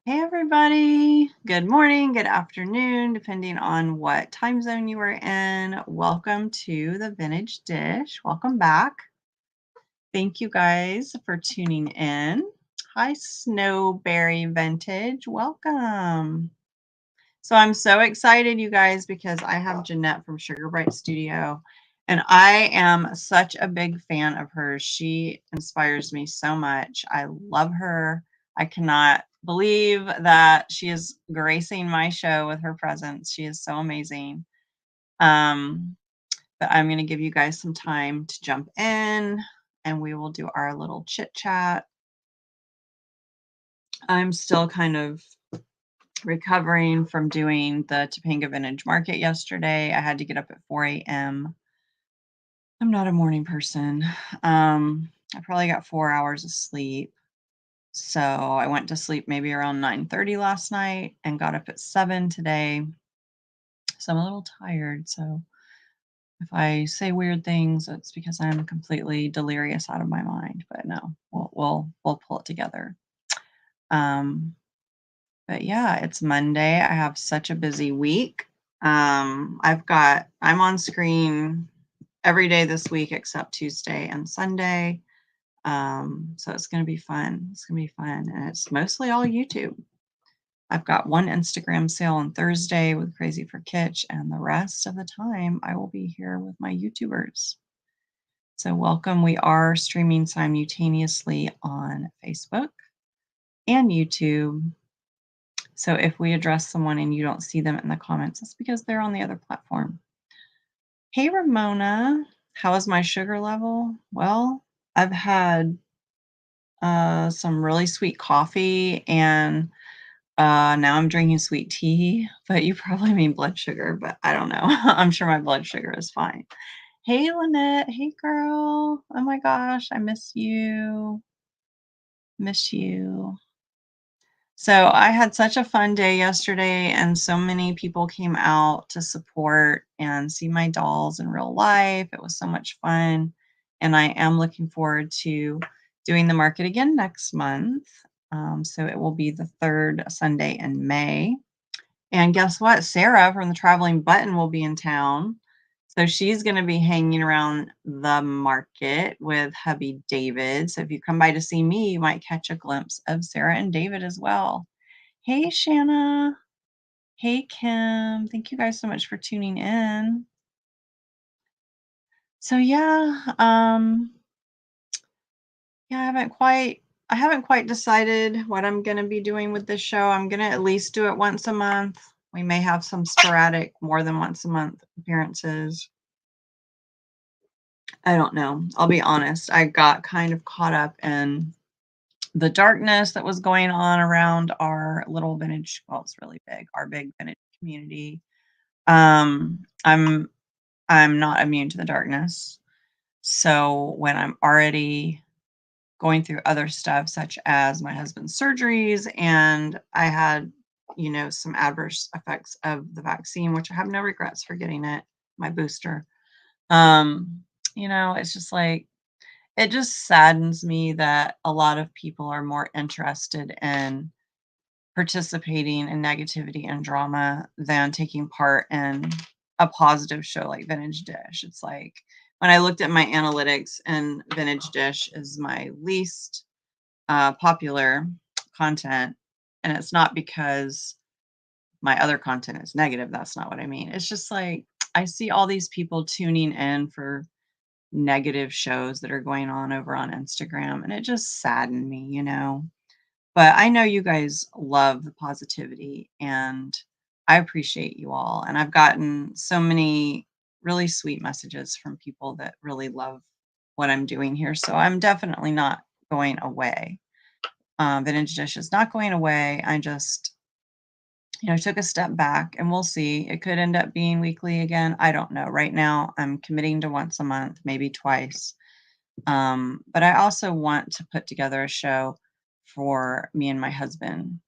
Hey, everybody. Good morning, good afternoon, depending on what time zone you are in. Welcome to the Vintage Dish. Welcome back. Thank you guys for tuning in. Hi, Snowberry Vintage. Welcome. So I'm so excited, you guys, because I have Jeanette from Sugar Bright Studio, and I am such a big fan of hers. She inspires me so much. I love her. I cannot believe that she is gracing my show with her presence. She is so amazing. Um, but I'm going to give you guys some time to jump in, and we will do our little chit chat. I'm still kind of recovering from doing the Topanga Vintage Market yesterday. I had to get up at 4 a.m. I'm not a morning person. I probably got 4 hours of sleep. So I went to sleep maybe around 9:30 last night and got up at 7 today. So I'm a little tired. So if I say weird things, it's because I'm completely delirious out of my mind. But no, we'll pull it together. Um, But yeah, it's Monday. I have such a busy week. I'm on screen every day this week except Tuesday and Sunday. So it's going to be fun. It's going to be fun. And it's mostly all YouTube. I've got one Instagram sale on Thursday with Crazy for Kitsch, and the rest of the time I will be here with my YouTubers. So welcome. We are streaming simultaneously on Facebook and YouTube. So if we address someone and you don't see them in the comments, it's because they're on the other platform. Hey, Ramona, how is my sugar level? Well, I've had some really sweet coffee and now I'm drinking sweet tea, but you probably mean blood sugar, but I don't know. I'm sure my blood sugar is fine. Hey, Lynette. Hey, girl. Oh my gosh, I miss you. Miss you. So I had such a fun day yesterday, and so many people came out to support and see my dolls in real life. It was so much fun, and I am looking forward to doing the market again next month. So it will be the third Sunday in May. And guess what? Sarah from the Traveling Button will be in town. So she's going to be hanging around the market with hubby David. So if you come by to see me, you might catch a glimpse of Sarah and David as well. Hey, Shanna. Hey, Kim. Thank you guys so much for tuning in. So yeah, I haven't quite decided what I'm going to be doing with this show. I'm going to at least do it once a month. We may have some sporadic more than once a month appearances. I don't know. I'll be honest. I got kind of caught up in the darkness that was going on around our little vintage, well, it's really big, our big vintage community. Um, I'm I'm not immune to the darkness. So when I'm already going through other stuff, such as my husband's surgeries, and I had, some adverse effects of the vaccine, which I have no regrets for getting it, my booster. Um, it's just like, it just saddens me that a lot of people are more interested in participating in negativity and drama than taking part in a positive show like Vintage Dish. It's like when I looked at my analytics, and Vintage Dish is my least popular content, and it's not because my other content is negative. That's not what I mean. It's just like I see all these people tuning in for negative shows that are going on over on Instagram, and it just saddened me. But I know you guys love the positivity, and I appreciate you all. And I've gotten so many really sweet messages from people that really love what I'm doing here. So I'm definitely not going away. Vintage Dish is not going away. I just, took a step back, and we'll see. It could end up being weekly again. I don't know. Right now, I'm committing to once a month, maybe twice. But I also want to put together a show for me and my husband,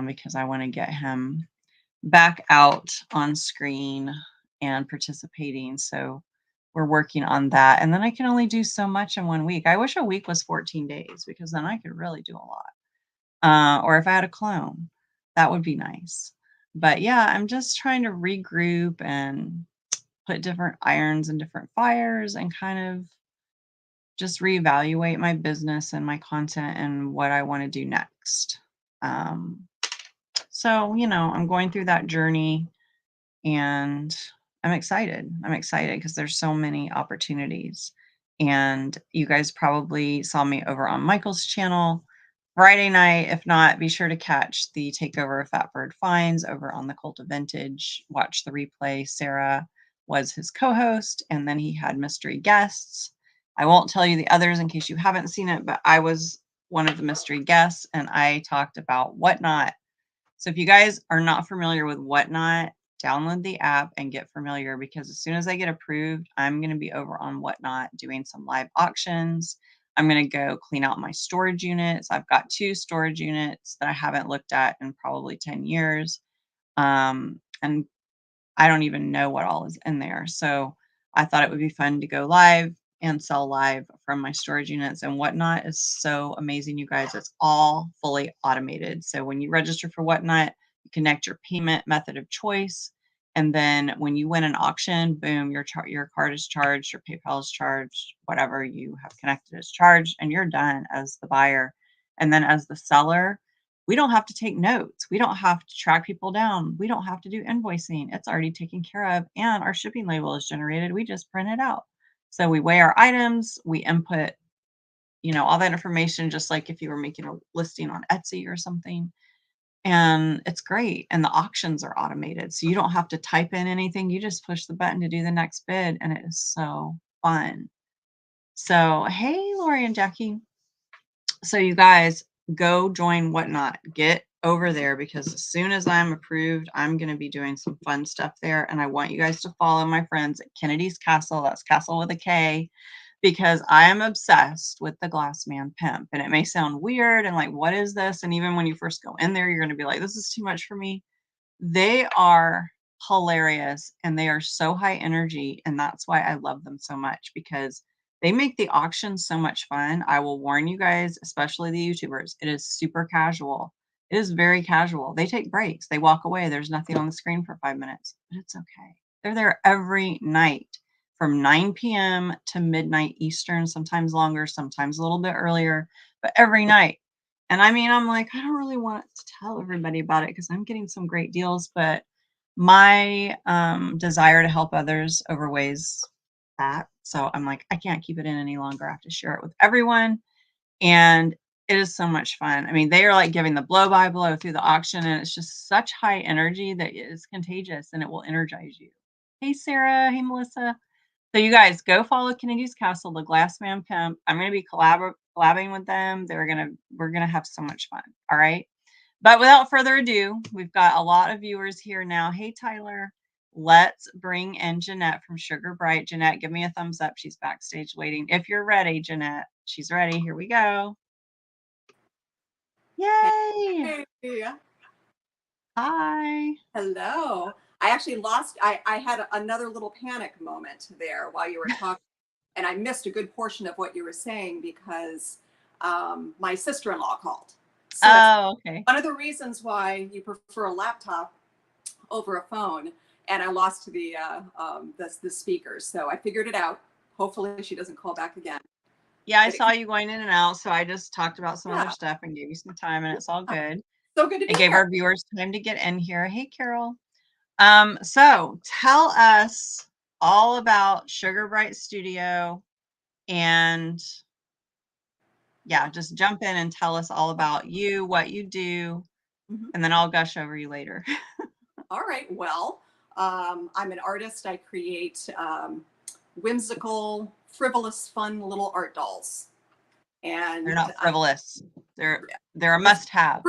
because I want to get him back out on screen and participating. So we're working on that. And then I can only do so much in one week. I wish a week was 14 days because then I could really do a lot. or if I had a clone, that would be nice. But yeah, I'm just trying to regroup and put different irons in different fires and kind of just reevaluate my business and my content and what I want to do next. Um, so, I'm going through that journey and I'm excited. I'm excited because there's so many opportunities. And you guys probably saw me over on Michael's channel Friday night. If not, be sure to catch the takeover of Fat Bird Finds over on the Cult of Vintage. Watch the replay. Sarah was his co-host, and then he had mystery guests. I won't tell you the others in case you haven't seen it, but I was one of the mystery guests, and I talked about Whatnot. So if you guys are not familiar with Whatnot, download the app and get familiar, because as soon as I get approved, I'm going to be over on Whatnot doing some live auctions. I'm going to go clean out my storage units. I've got 2 storage units that I haven't looked at in probably 10 years. And I don't even know what all is in there. So I thought it would be fun to go live and sell live from my storage units. And Whatnot is so amazing, you guys. It's all fully automated. So when you register for Whatnot, you connect your payment method of choice. And then when you win an auction, boom, your card is charged, your PayPal is charged, whatever you have connected is charged, and you're done as the buyer. And then as the seller, we don't have to take notes. We don't have to track people down. We don't have to do invoicing. It's already taken care of, and our shipping label is generated. We just print it out. So we weigh our items, we input, all that information, just like if you were making a listing on Etsy or something. And it's great. And the auctions are automated. So you don't have to type in anything. You just push the button to do the next bid. And it is so fun. So, hey, Lori and Jackie. So you guys go join Whatnot. Get over there, because as soon as I'm approved, I'm going to be doing some fun stuff there. And I want you guys to follow my friends at Kennedy's Castle. That's Castle with a K, because I am obsessed with the Glassman Pimp. And it may sound weird and like, what is this? And even when you first go in there, you're going to be like, this is too much for me. They are hilarious and they are so high energy. And that's why I love them so much, because they make the auction so much fun. I will warn you guys, especially the YouTubers, it is super casual. It is very casual. They take breaks. They walk away. There's nothing on the screen for 5 minutes, but it's okay. They're there every night from 9 p.m. to midnight Eastern, sometimes longer, sometimes a little bit earlier, but every night. And I mean, I'm like, I don't really want to tell everybody about it because I'm getting some great deals, but my desire to help others overweighs that. So I'm like, I can't keep it in any longer. I have to share it with everyone. And it is so much fun. I mean, they are like giving the blow by blow through the auction, and it's just such high energy that it's contagious and it will energize you. Hey, Sarah. Hey, Melissa. So you guys go follow Kennedy's Castle, the Glassman Pimp. I'm going to be collabing with them. We're going to have so much fun. All right. But without further ado, we've got a lot of viewers here now. Hey, Tyler, let's bring in Jeanette from Sugar Bright. Jeanette, give me a thumbs up. She's backstage waiting. If you're ready, Jeanette, she's ready. Here we go. Yay. Hey. Hi. Hello. I actually I had another little panic moment there while you were talking, and I missed a good portion of what you were saying because my sister-in-law called. So that's Okay. one of the reasons why you prefer a laptop over a phone, and I lost the speakers. So I figured it out. Hopefully she doesn't call back again. Yeah, I saw you going in and out, so I just talked about some other Yeah. stuff and gave you some time, and it's all good. So good to be It gave here. our viewers time to get in here. Hey, Carol. So tell us all about Sugar Bright Studio, and yeah, just jump in and tell us all about you, what you do, and then I'll gush over you later. All right. Well, I'm an artist. I create whimsical, frivolous, fun little art dolls. And They're not frivolous. They're a must-have.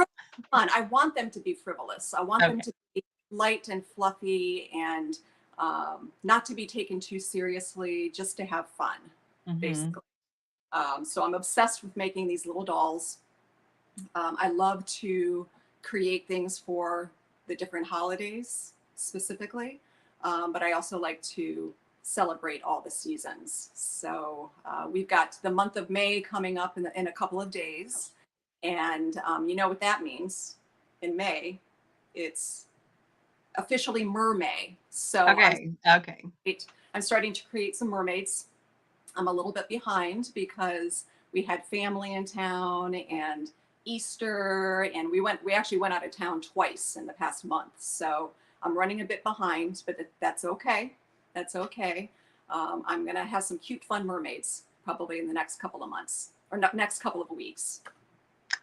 Fun. I want them to be frivolous. I want them to be light and fluffy and not to be taken too seriously, just to have fun, basically. So I'm obsessed with making these little dolls. I love to create things for the different holidays specifically, but I also like to celebrate all the seasons. So we've got the month of May coming up in a couple of days, And you know what that means. In May, it's officially Mermay. So Okay. Okay. I'm starting to create some mermaids. I'm a little bit behind because we had family in town and Easter, and we actually went out of town twice in the past month. So I'm running a bit behind, but that's okay. That's okay. I'm gonna have some cute, fun mermaids probably in the next couple of months or next couple of weeks.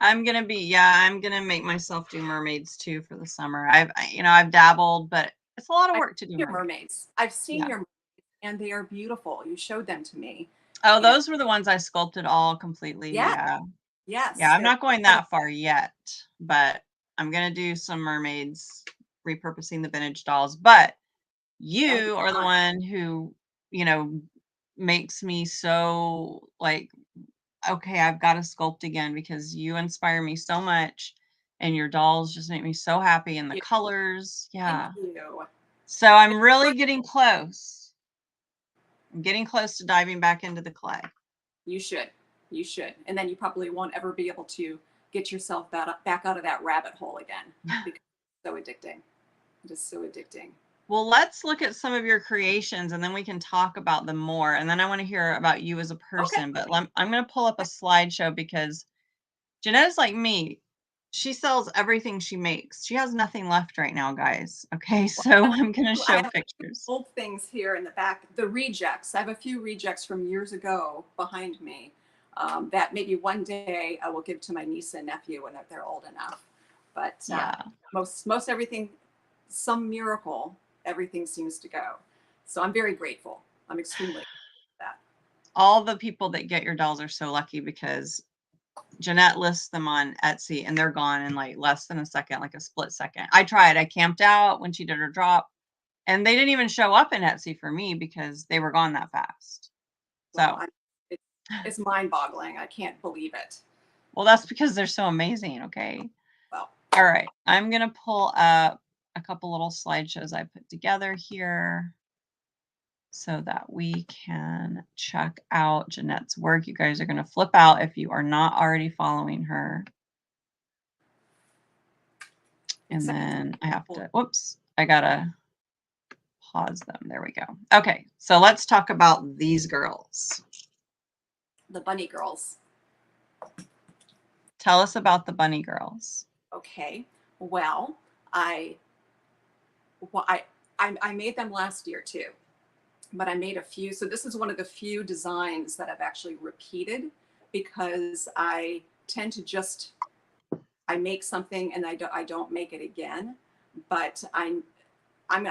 I'm gonna make myself do mermaids too for the summer. I've dabbled, but it's a lot of I've work to do seen your mermaids. mermaids. I've seen Yeah. your mermaids, and they are beautiful. You showed them to me. Oh, And those were the ones I sculpted all completely. yeah, Yeah. Yeah, yes, I'm they're not going incredible. that far yet, but I'm gonna do some mermaids, repurposing the vintage dolls. But That'll be you are the fun. one who, you know, makes me so like, okay, I've got to sculpt again because you inspire me so much and your dolls just make me so happy and the You- colors. Thank Yeah. you. So I'm really getting close. I'm getting close to diving back into the clay. You should. You should. And then you probably won't ever be able to get yourself back out of that rabbit hole again because it's so addicting. It is so addicting. Well, let's look at some of your creations and then we can talk about them more. And then I want to hear about you as a Okay. person. But I'm going to pull up a slideshow because Jeanette is like me. She sells everything she makes. She has nothing left right now, guys. Okay, Well, so I'm going to I show have pictures. old things here in the back. The rejects. I have a few rejects from years ago behind me that maybe one day I will give to my niece and nephew when they're old enough. But Yeah. most everything, some miracle, everything seems to go. So I'm very grateful. I'm extremely grateful for that. All the people that get your dolls are so lucky because Jeanette lists them on Etsy and they're gone in like less than a second, like a split second. I tried. I camped out when she did her drop and they didn't even show up in Etsy for me because they were gone that fast. Well, So, it's mind-boggling. I can't believe it. well, that's because they're so amazing. Okay. Well, All right. I'm going to pull up a couple little slideshows I put together here so that we can check out Jeanette's work. You guys are going to flip out if you are not already following her. And then I have to, whoops, I got to pause them. There we go. Okay. So let's talk about these girls. the bunny girls. Tell us about the bunny girls. Okay. Well, I well, I made them last year too, but I made a few. So this is one of the few designs that I've actually repeated because I tend to just I make something and I don't make it again. But I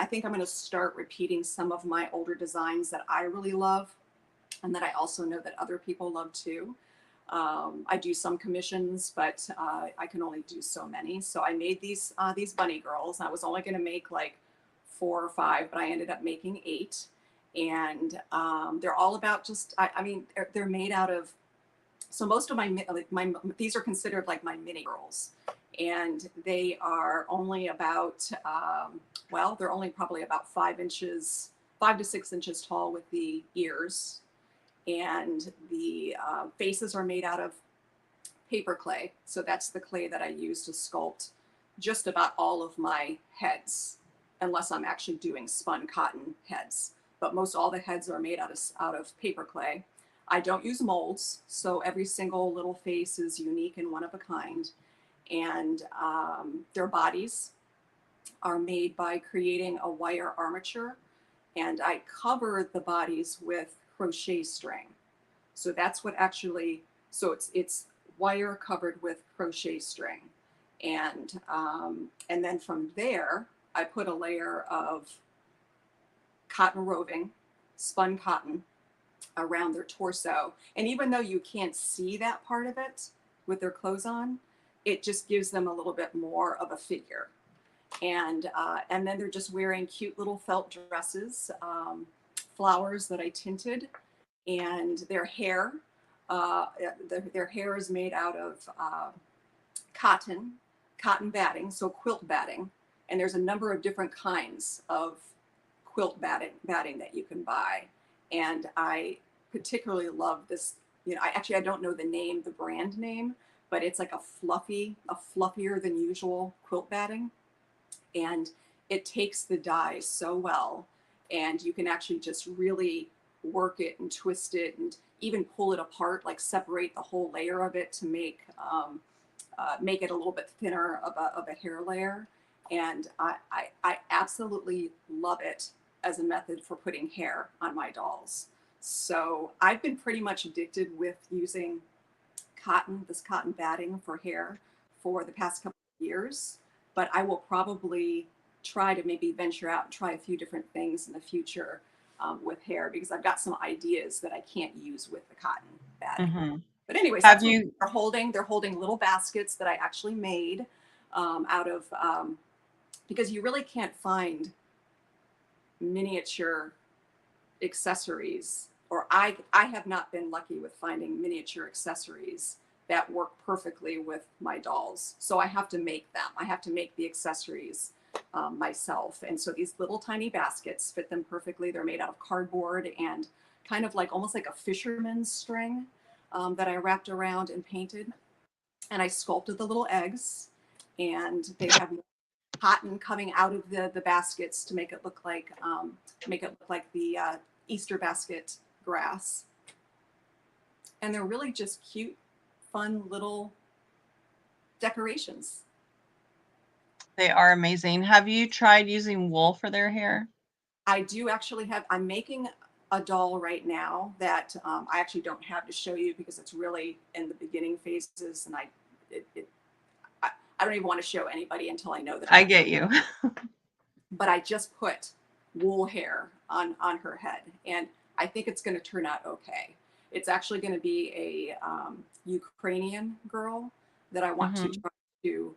think I'm going to start repeating some of my older designs that I really love and that I also know that other people love too. I do some commissions, but I can only do so many. So I made these bunny girls. I was only going to make like 4 or 5, but I ended up making 8. And they're all about just I mean they're made out of. So most of my these are considered like my mini girls, and they are only about well they're only probably about 5 inches, 5 to 6 inches tall with the ears, and the faces are made out of paper clay. So that's the clay that I use to sculpt just about all of my heads, unless I'm actually doing spun cotton heads. But most all the heads are made out of paper clay. I don't use molds, so every single little face is unique and one of a kind. And their bodies are made by creating a wire armature, and I cover the bodies with crochet string. So that's what actually, so it's wire covered with crochet string. And then from there, I put a layer of cotton roving, spun cotton around their torso. And even though you can't see that part of it with their clothes on, it just gives them a little bit more of a figure. And then they're just wearing cute little felt dresses, flowers that I tinted, and uh, their hair is made out of cotton batting, so quilt batting. And there's a number of different kinds of quilt batting that you can buy. And I particularly love this. I don't know the brand name, but it's like a fluffier than usual quilt batting. And it takes the dye so well. And you can actually just really work it and twist it and even pull it apart, like separate the whole layer of it to make it a little bit thinner of a hair layer. And I absolutely love it as a method for putting hair on my dolls. So I've been pretty much addicted with using this cotton batting for hair for the past couple of years. But I will probably try to maybe venture out and try a few different things in the future with hair, because I've got some ideas that I can't use with the cotton batting. Mm-hmm. But anyways, Have that's what you? they're holding. They're holding little baskets that I actually made out of, because you really can't find miniature accessories, or I have not been lucky with finding miniature accessories that work perfectly with my dolls. So I have to make them. I have to make the accessories myself. And so these little tiny baskets fit them perfectly. They're made out of cardboard and kind of like almost like a fisherman's string that I wrapped around and painted. And I sculpted the little eggs, and they have cotton coming out of the baskets to make it look like the Easter basket grass. And they're really just cute, fun little decorations. They are amazing. Have you tried using wool for their hair? I do actually I'm making a doll right now that I actually don't have to show you because it's really in the beginning phases, and it, it, I don't even want to show anybody until I know that I I. get you. But I just put wool hair on her head, and I think it's going to turn out okay. It's actually going to be a Ukrainian girl that I want to Mm-hmm. try to,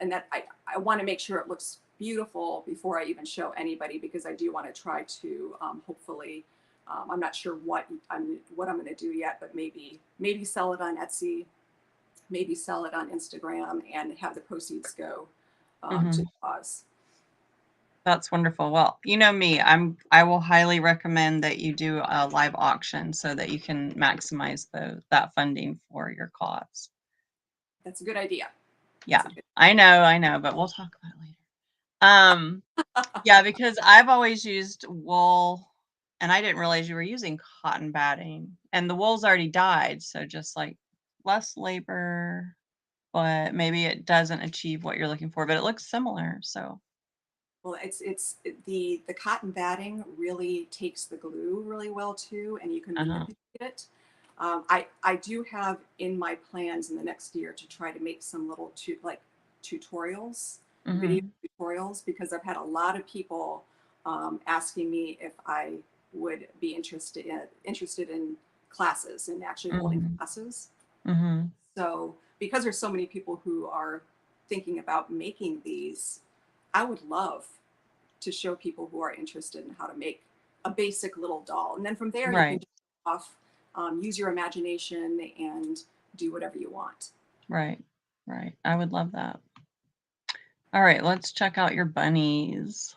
and that I want to make sure it looks beautiful before I even show anybody, because I do want to try to hopefully. I'm not sure what I'm going to do yet, but maybe sell it on Etsy, maybe sell it on Instagram, and have the proceeds go to Mm-hmm. the cause. That's wonderful. Well, you know me, I will highly recommend that you do a live auction so that you can maximize that funding for your cause. That's a good idea. Yeah, That's a good. I know, but we'll talk about it later. Yeah, because I've always used wool, and I didn't realize you were using cotton batting, and the wool's already dyed, so just like less labor, but maybe it doesn't achieve what you're looking for, but it looks similar. So, Well, the cotton batting really takes the glue really well too, and you can uh-huh. manipulate it. I do have in my plans in the next year to try to make some little tutorials, video Hmm. tutorials, because I've had a lot of people asking me if I would be interested in classes and actually holding Hmm. classes. Hmm. So because there's so many people who are thinking about making these, I would love to show people who are interested in how to make a basic little doll. And then from there, you can Right, just off, use your imagination and do whatever you want. right, right. I would love that. All right, let's check out your bunnies.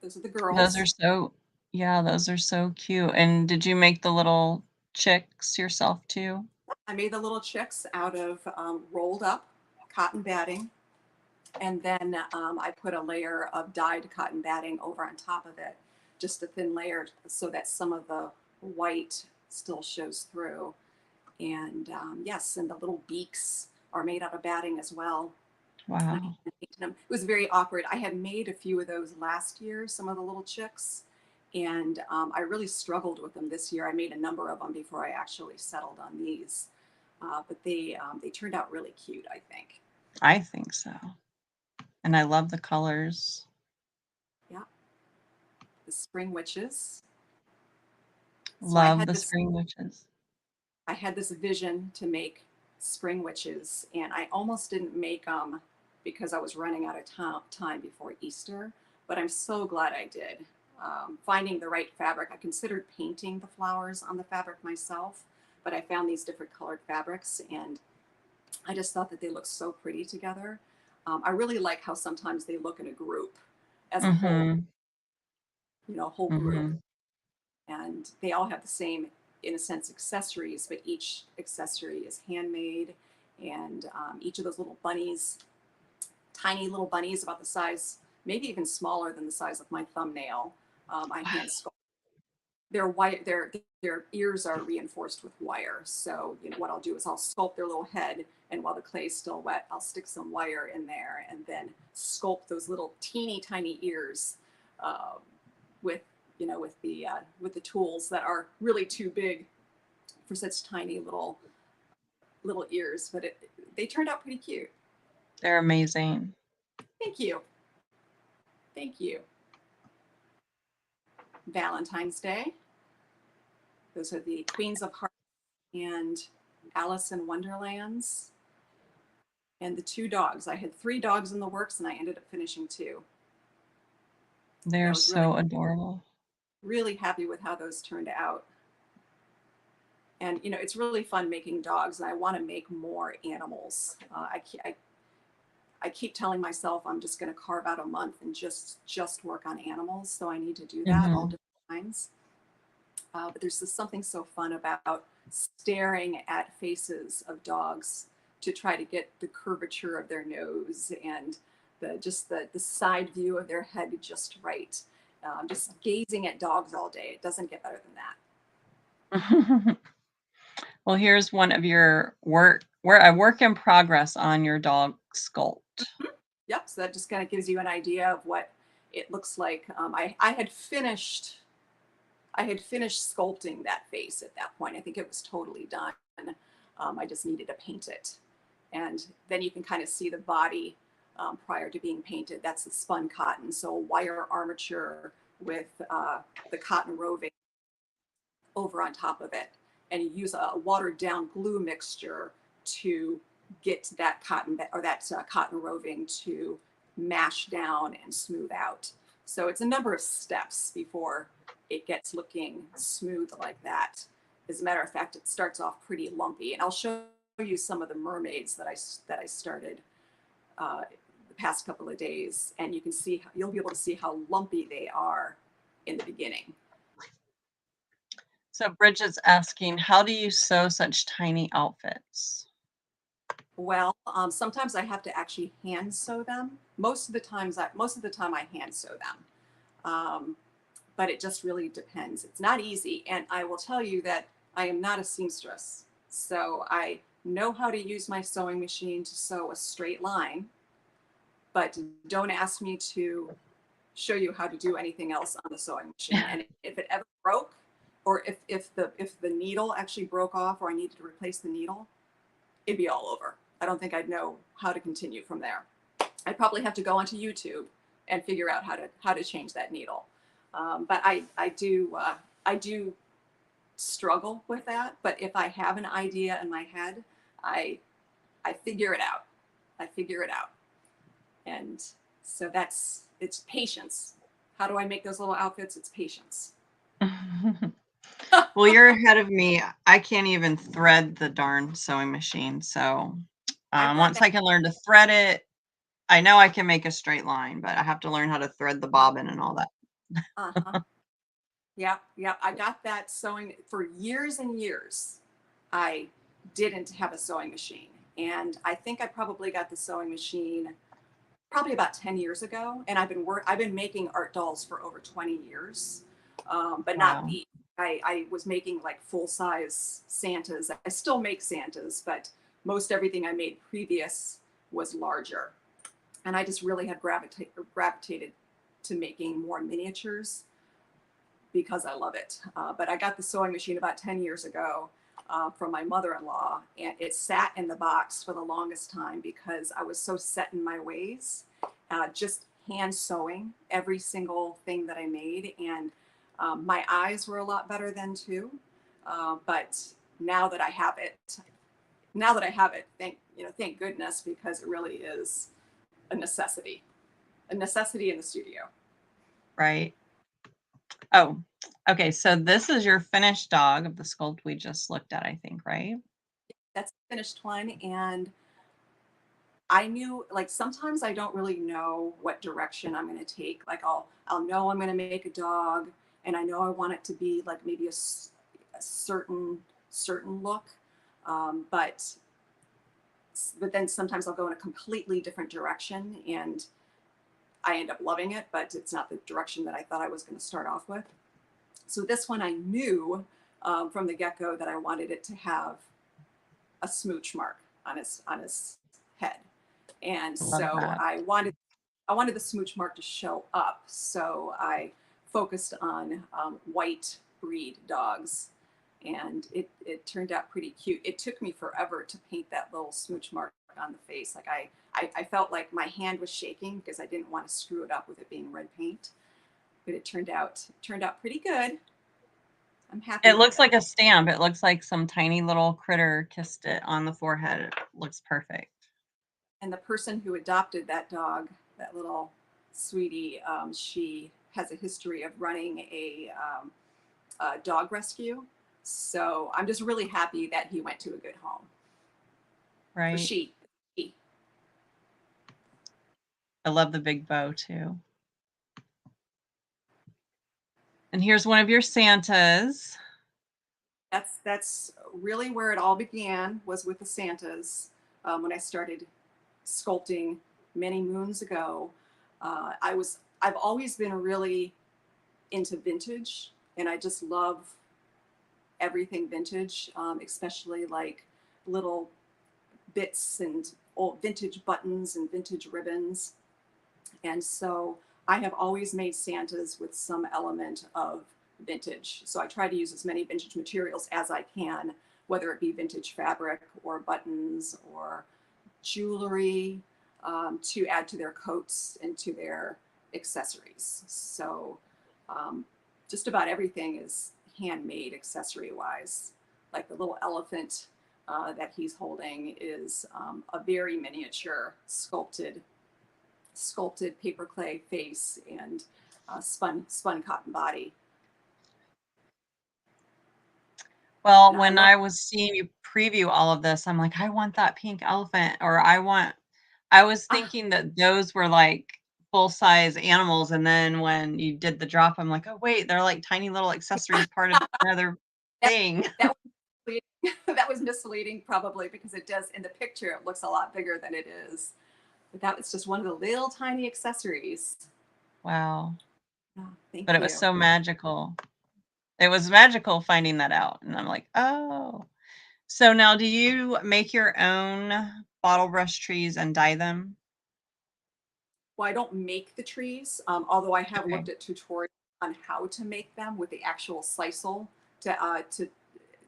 Those are the Those girls. are so, yeah, those are so cute. And did you make the little chicks yourself too? I made the little chicks out of rolled up cotton batting. And then I put a layer of dyed cotton batting over on top of it, just a thin layer so that some of the white still shows through. And yes, and the little beaks are made out of batting as well. And Wow. I painted them. It was very awkward. I had made a few of those last year, some of the little chicks, and I really struggled with them this year. I made a number of them before I actually settled on these, but they turned out really cute, I think. I think so. And I love the colors. Yeah, the spring witches. So Love the spring witches. I had this vision to make spring witches, and I almost didn't make them because I was running out of time before Easter. But I'm so glad I did. Finding the right fabric, I considered painting the flowers on the fabric myself, but I found these different colored fabrics, and I just thought that they looked so pretty together. I really like how sometimes they look in a group as a whole, Mhm. a whole group, Mhm. and they all have the same in a sense, accessories, but each accessory is handmade. And each of those little bunnies, tiny little bunnies about the size, maybe even smaller than the size of my thumbnail, I hand sculpt. Their white, their ears are reinforced with wire. So what I'll do is I'll sculpt their little head, and while the clay is still wet, I'll stick some wire in there and then sculpt those little teeny tiny ears with with the tools that are really too big for such tiny little ears. But they turned out pretty cute. They're amazing. Thank you. Thank you. Valentine's Day. Those are the Queens of Hearts and Alice in Wonderlands. And the 2 dogs. I had 3 dogs in the works, and I ended up finishing 2. They're I was so adorable. really happy with how those turned out. And it's really fun making dogs, and I want to make more animals. I keep telling myself I'm just going to carve out a month and just work on animals. So I need to do that, all different kinds. But there's just something so fun about staring at faces of dogs to try to get the curvature of their nose and the side view of their head just right. Just gazing at dogs all day. It doesn't get better than that. Well, here's one of your a work in progress on your dog sculpt. Yep. So that just kind of gives you an idea of what it looks like. I had finished sculpting that face at that point. I think it was totally done. I just needed to paint it. And then you can kind of see the body prior to being painted. That's the spun cotton. So wire armature with the cotton roving over on top of it. And you use a watered down glue mixture to get that cotton roving to mash down and smooth out. So it's a number of steps before it gets looking smooth like that. As a matter of fact, it starts off pretty lumpy, and I'll show you some of the mermaids that I started the past couple of days, and you'll be able to see how lumpy they are in the beginning. So Bridget's asking, how do you sew such tiny outfits? Well, sometimes I have to actually hand sew them. Most of the time I hand sew them. But it just really depends. It's not easy. And I will tell you that I am not a seamstress. So I know how to use my sewing machine to sew a straight line, but don't ask me to show you how to do anything else on the sewing machine. And if it ever broke, or if the needle actually broke off, or I needed to replace the needle, it'd be all over. I don't think I'd know how to continue from there. I'd probably have to go onto YouTube and figure out how to change that needle. But I do struggle with that. But if I have an idea in my head, I figure it out. And so it's patience. How do I make those little outfits? It's patience. Well, you're ahead of me. I can't even thread the darn sewing machine. So once I can learn to thread it, I know I can make a straight line, but I have to learn how to thread the bobbin and all that. Uh-huh. Yeah. I got that sewing for years and years. I didn't have a sewing machine. And I think I probably got the sewing machine probably about 10 years ago. And I've been making art dolls for over 20 years. But not these. I was making like full-size Santas. I still make Santas, but most everything I made previous was larger. And I just really have gravitated to making more miniatures because I love it. But I got the sewing machine about 10 years ago from my mother-in-law, and it sat in the box for the longest time because I was so set in my ways, just hand sewing every single thing that I made. And my eyes were a lot better then too. But now that I have it, thank goodness, because it really is a necessity in the studio. Right. Oh, okay. So this is your finished dog of the sculpt we just looked at, I think, right? That's the finished one. And I knew, like, sometimes I don't really know what direction I'm going to take. Like I'll know I'm going to make a dog, and I know I want it to be like maybe a certain look, but then sometimes I'll go in a completely different direction and I end up loving it, but it's not the direction that I thought I was going to start off with. So this one I knew from the get-go that I wanted it to have a smooch mark on his head, and Love so that. I wanted the smooch mark to show up. So I focused on white breed dogs, and it turned out pretty cute. It took me forever to paint that little smooch mark on the face. Like I felt like my hand was shaking because I didn't want to screw it up with it being red paint, but it turned out pretty good. I'm happy It with looks it. like a stamp. It looks like some tiny little critter kissed it on the forehead. It looks perfect. And the person who adopted that dog, that little sweetie, she has a history of running a dog rescue. So I'm just really happy that he went to a good home. Or Right. she. I love the big bow too. And here's one of your Santas. That's really where it all began, was with the Santas. When I started sculpting many moons ago, I've always been really into vintage, and I just love everything vintage, especially like little bits and old vintage buttons and vintage ribbons. And so I have always made Santas with some element of vintage. So I try to use as many vintage materials as I can, whether it be vintage fabric or buttons or jewelry, to add to their coats and to their accessories. So just about everything is handmade accessory wise. Like the little elephant that he's holding is a very miniature sculpted paper clay face and spun cotton body. Well, And I when love. I was seeing you preview all of this, I'm like, I want that pink elephant, or I was Ah, thinking that those were like full size animals. And then when you did the drop, I'm like, oh, wait, they're like tiny little accessories, part of another that, thing. that was misleading. That was misleading probably, because it does, in the picture it looks a lot bigger than it is. But that was just one of the little tiny accessories. Wow. Oh, thank But it was you. so magical. It was magical finding that out. And I'm like, oh. So now do you make your own bottle brush trees and dye them? Well, I don't make the trees, although I have Okay. looked at tutorials on how to make them with the actual sisal to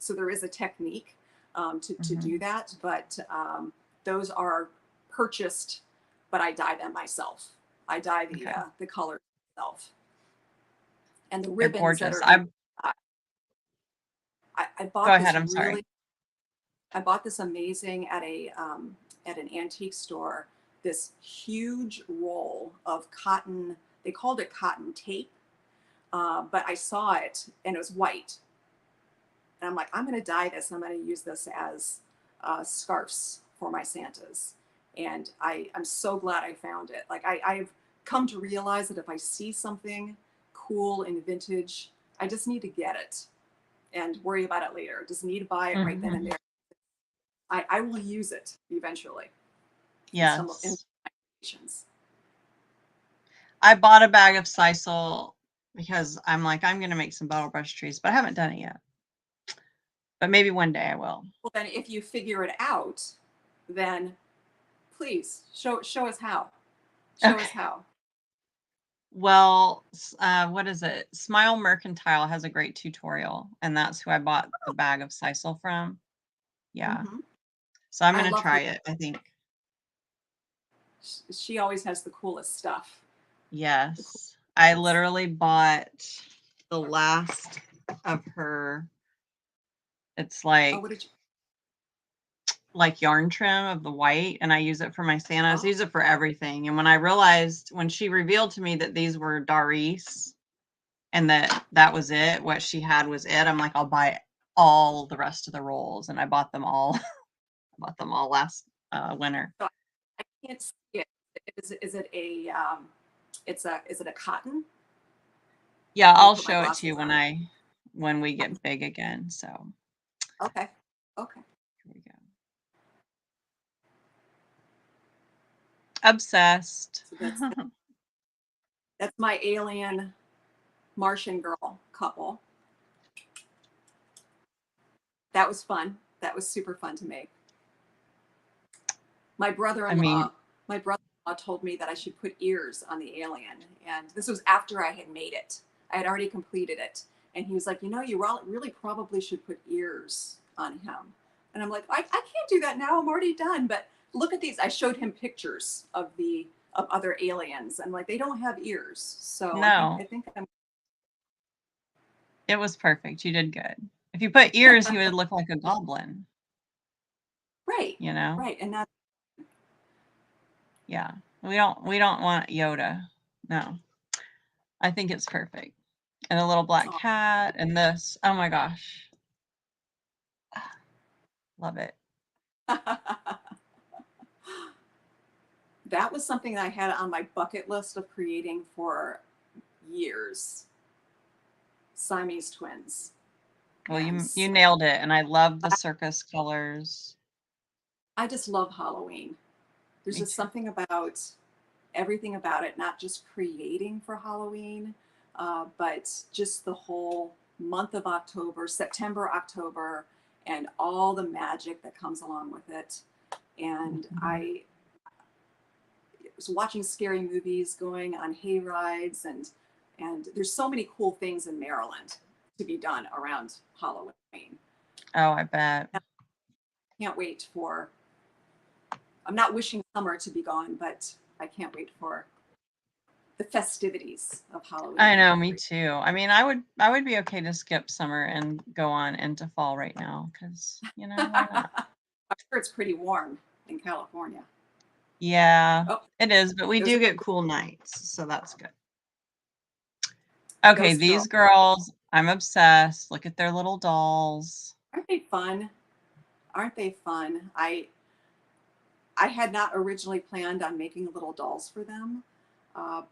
so there is a technique to Mm-hmm. do that, but those are purchased, but I dye them myself. I dye Okay. the color myself, and the They're ribbons that gorgeous. are in. I Go bought ahead. this I'm sorry. really. I bought this amazing at an antique store. This huge roll of cotton. They called it cotton tape, but I saw it and it was white. And I'm like, I'm going to dye this. I'm going to use this as scarves for my Santas. And I'm so glad I found it. Like I've come to realize that if I see something cool and vintage, I just need to get it and worry about it later. Just need to buy it right then and Mm-hmm. there. I will use it eventually in some Yes. applications. I bought a bag of sisal because I'm like, I'm going to make some bottle brush trees, but I haven't done it yet. But maybe one day I will. Well, then if you figure it out, then please show us how. Show us Okay. how. Well, what is it? Smile Mercantile has a great tutorial, and that's who I bought the bag of sisal from. Yeah. Mm-hmm. So I'm I going to love try her. it, I think. She always has the coolest stuff. The Yes. I coolest. literally bought the last of her. It's Oh, what did you? like yarn trim of the white, and I use it for my Santas. I Oh, use it for everything. And when I realized, when she revealed to me that these were Doris and that was it, what she had was it, I'm like, I'll buy all the rest of the rolls, and I bought them all. I bought them all last winter. so I can't see it. Is it a is it a cotton? Yeah, Let me I'll put my show it to you glasses when on. when we get big again. So Okay. Okay. here we go. Obsessed. So that's my alien Martian girl couple. That was fun. That was super fun to make. My I brother-in-law, mean, my brother-in-law told me that I should put ears on the alien, and this was after I had made it. I had already completed it, and he was like, you know, you really probably should put ears on him. And I'm like, I can't do that now. I'm already done. But look at these. I showed him pictures of other aliens, and like they don't have ears. So no, I think I'm it was perfect. You did good. If you put ears, he would look like a goblin, right, you know? right, and that Yeah. We don't want Yoda. No. I think it's perfect. And a little black oh. cat and this. Oh my gosh. Love it. That was something that I had on my bucket list of creating for years. Siamese twins. Well, And you nailed it. And I love the circus colors. I just love Halloween. There's Me just too. something about everything about it, not just creating for Halloween, but just the whole month of October, September, October, and all the magic that comes along with it. And Mhm. I was watching scary movies, going on hay rides, and there's so many cool things in Maryland to be done around Halloween. Oh, I bet. Can't wait for. I'm not wishing summer to be gone, but I can't wait for the festivities of I Halloween. know, me too. I mean, I would be okay to skip summer and go on into fall right now because, why not? I'm sure it's pretty warm in California. Yeah, Oh, it is, but we those do are get cool nights, so that's good. Okay, ghost girls. these girls, I'm obsessed. Look at their little dolls. Aren't they fun? Aren't they fun? I had not originally planned on making little dolls for them,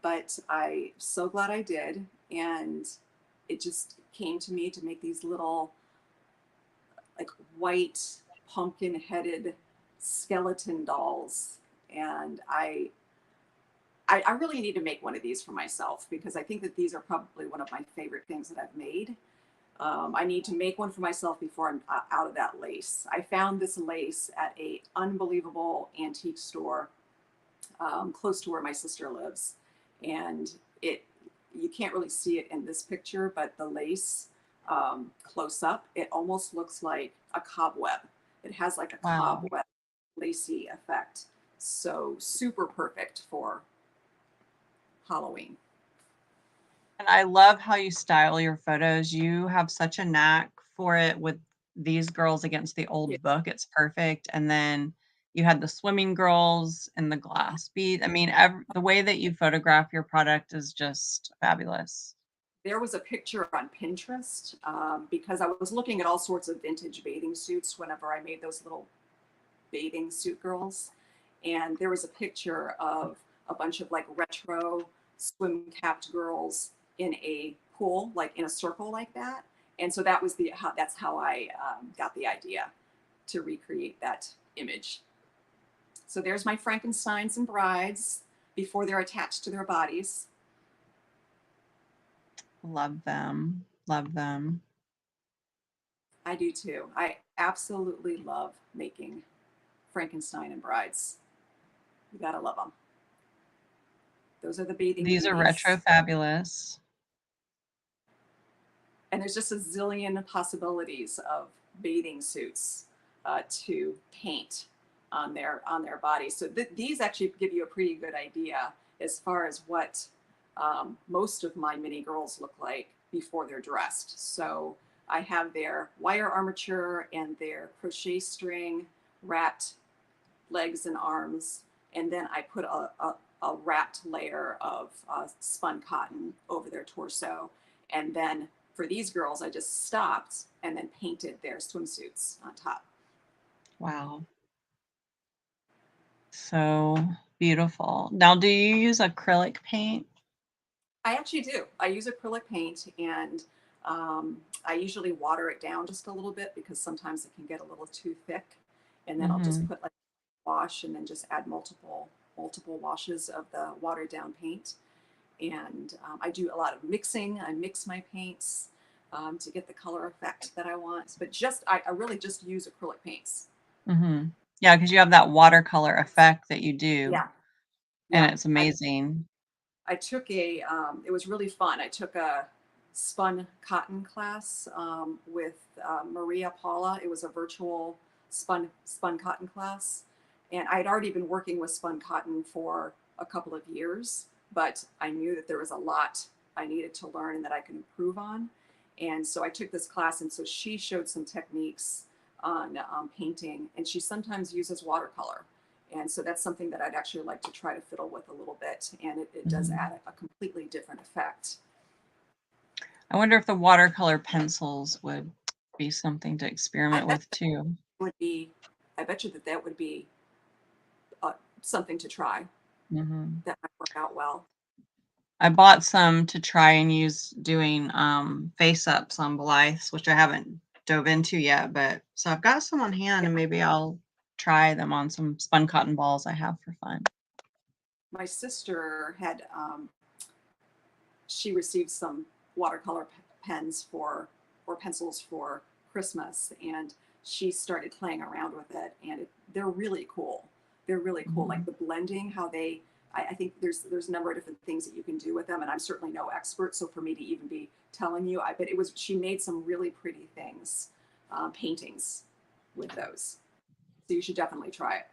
but I'm so glad I did. And it just came to me to make these little, like, white pumpkin headed skeleton dolls. And I really need to make one of these for myself because I think that these are probably one of my favorite things that I've made. I need to make one for myself before I'm out of that lace. I found this lace at a unbelievable antique store close to where my sister lives, and it you can't really see it in this picture, but the lace close up, it almost looks like a cobweb. It has like a Wow. cobweb lacy effect. So super perfect for Halloween. And I love how you style your photos. You have such a knack for it with these girls against the Yeah, old book. It's perfect. And then you had the swimming girls and the glass bead. I mean, the way that you photograph your product is just fabulous. there was a picture on Pinterest because I was looking at all sorts of vintage bathing suits whenever I made those little bathing suit girls. And there was a picture of a bunch of like retro swim capped girls in a pool, like in a circle like that. And so that was that's how I got the idea to recreate that image. So there's my Frankensteins and brides before they're attached to their bodies. Love them. Love them. I do too. I absolutely love making Frankenstein and brides. You gotta love them. Those are the bathing These are retro beauties. fabulous. And there's just a zillion possibilities of bathing suits to paint on their body. So these actually give you a pretty good idea as far as what most of my mini girls look like before they're dressed. So I have their wire armature and their crochet string wrapped legs and arms, and then I put a wrapped layer of spun cotton over their torso. And then for these girls, I just stopped and then painted their swimsuits on top. Wow. So beautiful. Now, do you use acrylic paint? I actually do. I use acrylic paint, and I usually water it down just a little bit because sometimes it can get a little too thick. And then I'll just Mm-hmm. put like wash and then just add multiple washes of the watered down paint. And I do a lot of mixing. I mix my paints to get the color effect that I want. But I really just use acrylic paints. Mm-hmm. Yeah, because you have that watercolor effect that you do, Yeah, yeah. and it's amazing. I took it was really fun. I took a spun cotton class with Maria Paula. It was a virtual spun cotton class. And I had already been working with spun cotton for a couple of years, but I knew that there was a lot I needed to learn and that I could improve on. And so I took this class, and so she showed some techniques on painting, and she sometimes uses watercolor. And so that's something that I'd actually like to try to fiddle with a little bit. And it does Mhm. add a completely different effect. I wonder if the watercolor pencils would be something to I experiment bet with too. that would be, I bet you that that would be something to try. Mhm. That might work out well. I bought some to try and use doing face ups on Blythes, which I haven't dove into yet, but so I've got some on hand Yeah. and maybe I'll try them on some spun cotton balls I have for fun. My sister she received some watercolor pens or pencils for Christmas, and she started playing around with it, and they're really cool. They're really cool. Like Mhm. the blending, how I think there's a number of different things that you can do with them, and I'm certainly no expert. So for me to even be telling you, I bet she made some really pretty things, paintings with those. So you should definitely try it.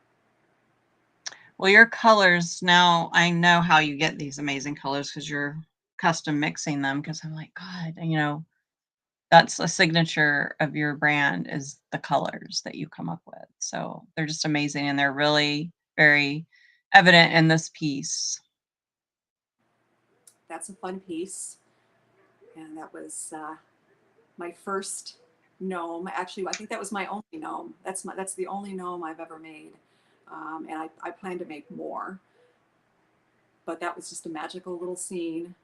Well, your colors now, I know how you get these amazing colors because you're custom mixing them. Because I'm like, God, that's a signature of your brand is the colors that you come up with. So they're just amazing and they're really very evident in this piece. That's a fun piece, and that was my first gnome. Actually, I think that was my only gnome. That's the only gnome I've ever made, and I plan to make more. But that was just a magical little scene.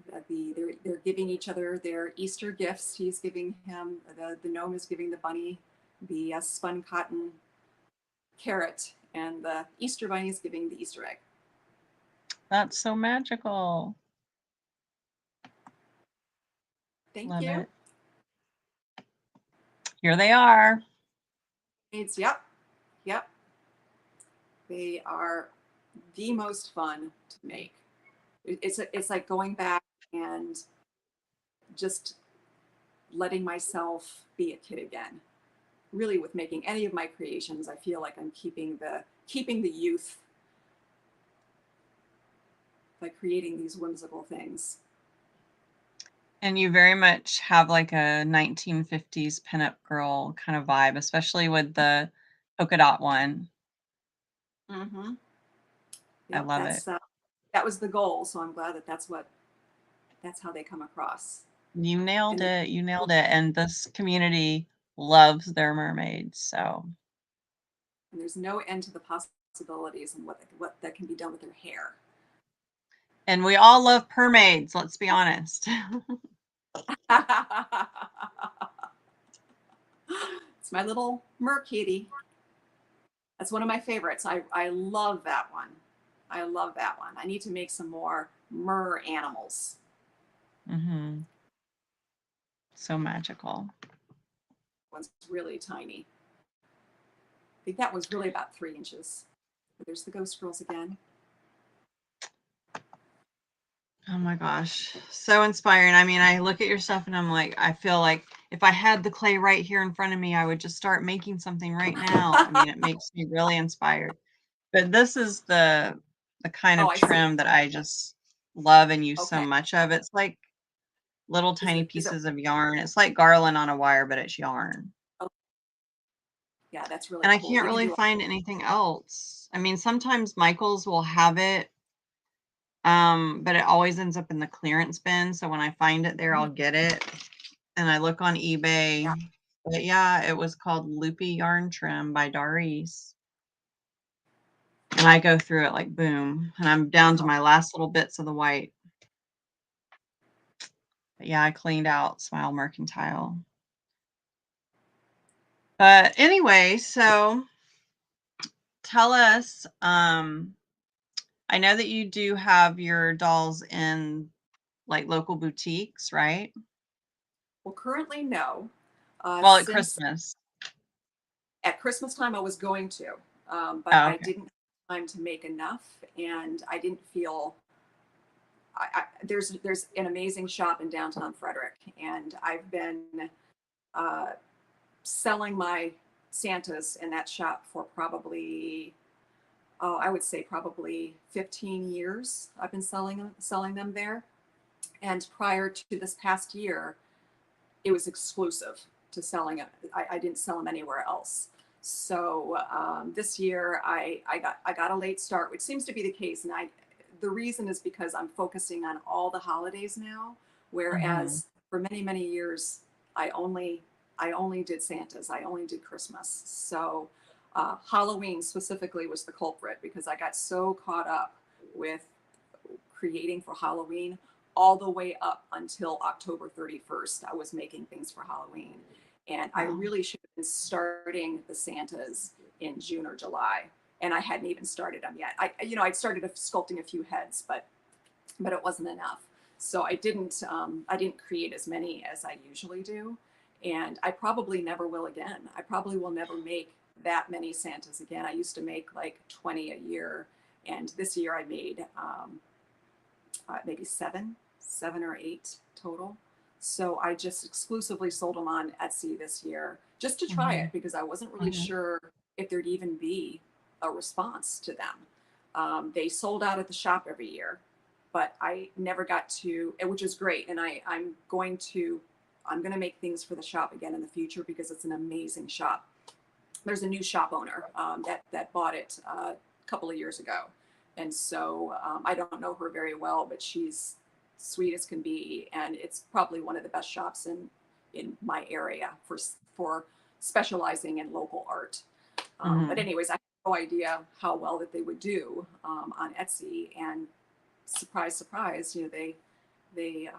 They're giving each other their Easter gifts. He's giving him the gnome is giving the bunny the spun cotton carrot, and the Easter bunny is giving the Easter egg. That's so magical. Thank Love you. it. Here they are. Yep, yep. They are the most fun to make. It's like going back and just letting myself be a kid again. Really, with making any of my creations, I feel like I'm keeping the youth by creating these whimsical things. And you very much have like a 1950s pinup girl kind of vibe, especially with the polka dot one. Mm-hmm. I Yep, love it. that was the goal. So I'm glad that that's how they come across. You nailed And it. You nailed it. And this community loves their mermaids. So, there's no end to the possibilities and what that can be done with their hair. and we all love mermaids, let's be honest. It's my little mer kitty. That's one of my favorites. I love that one. I love that one. I need to make some more mer animals. Hmm. So magical. One's really tiny. I think that one's really about 3 inches. But there's the ghost girls again. Oh my gosh. So inspiring. I mean, I look at your stuff and I'm like, I feel like if I had the clay right here in front of me, I would just start making something right now. I mean, it makes me really inspired. But this is the kind Oh, of I see. trim that I just love and use so Okay. much of. It's like little Is tiny it? pieces of yarn. It's like garland on a wire, but it's yarn. Oh, yeah, that's really And I cool. can't You can really do. find anything else. I mean, sometimes Michael's will have it, but it always ends up in the clearance bin. So when I find it there, I'll get it. And I look on eBay. Yeah. But yeah, it was called Loopy Yarn Trim by Doris. And I go through it like boom. And I'm down to Wow. my last little bits of the white. But yeah, I cleaned out Smile Mercantile. But anyway, so tell us, I know that you do have your dolls in like local boutiques, right? Well, currently, no. Well, at Since Christmas. at Christmas time, I was going to, but Oh, I okay. didn't have time to make enough, and I didn't feel. There's an amazing shop in downtown Frederick, and I've been uh, selling my Santas in that shop for probably, oh, I would say probably 15 years. I've been selling them there, and prior to this past year, it was exclusive to selling it. I didn't sell them anywhere else. So this year I got a late start, which seems to be the case. And the reason is because I'm focusing on all the holidays now, Mhm. whereas for many years I only I only did Santas. I only did Christmas. So Halloween specifically was the culprit because I got so caught up with creating for Halloween all the way up until October 31st. I was making things for Halloween. And I Wow. really should have been starting the Santas in June or July. And I hadn't even started them yet. I'd started sculpting a few heads, but it wasn't enough. So I didn't create as many as I usually do. And I probably never will again. I probably will never make that many Santas again. I used to make like 20 a year. And this year I made maybe seven or eight total. So I just exclusively sold them on Etsy this year just to try it Mhm. because I wasn't really Mhm. sure if there'd even be a response to them. They sold out at the shop every year, but I never got to, which is great. And I'm going to make things for the shop again in the future because it's an amazing shop. There's a new shop owner that bought it a couple of years ago, and so I don't know her very well, but she's sweet as can be, and it's probably one of the best shops in my area for specializing in local art. But Mhm. anyways, I had no idea how well that they would do on Etsy, and surprise, surprise, they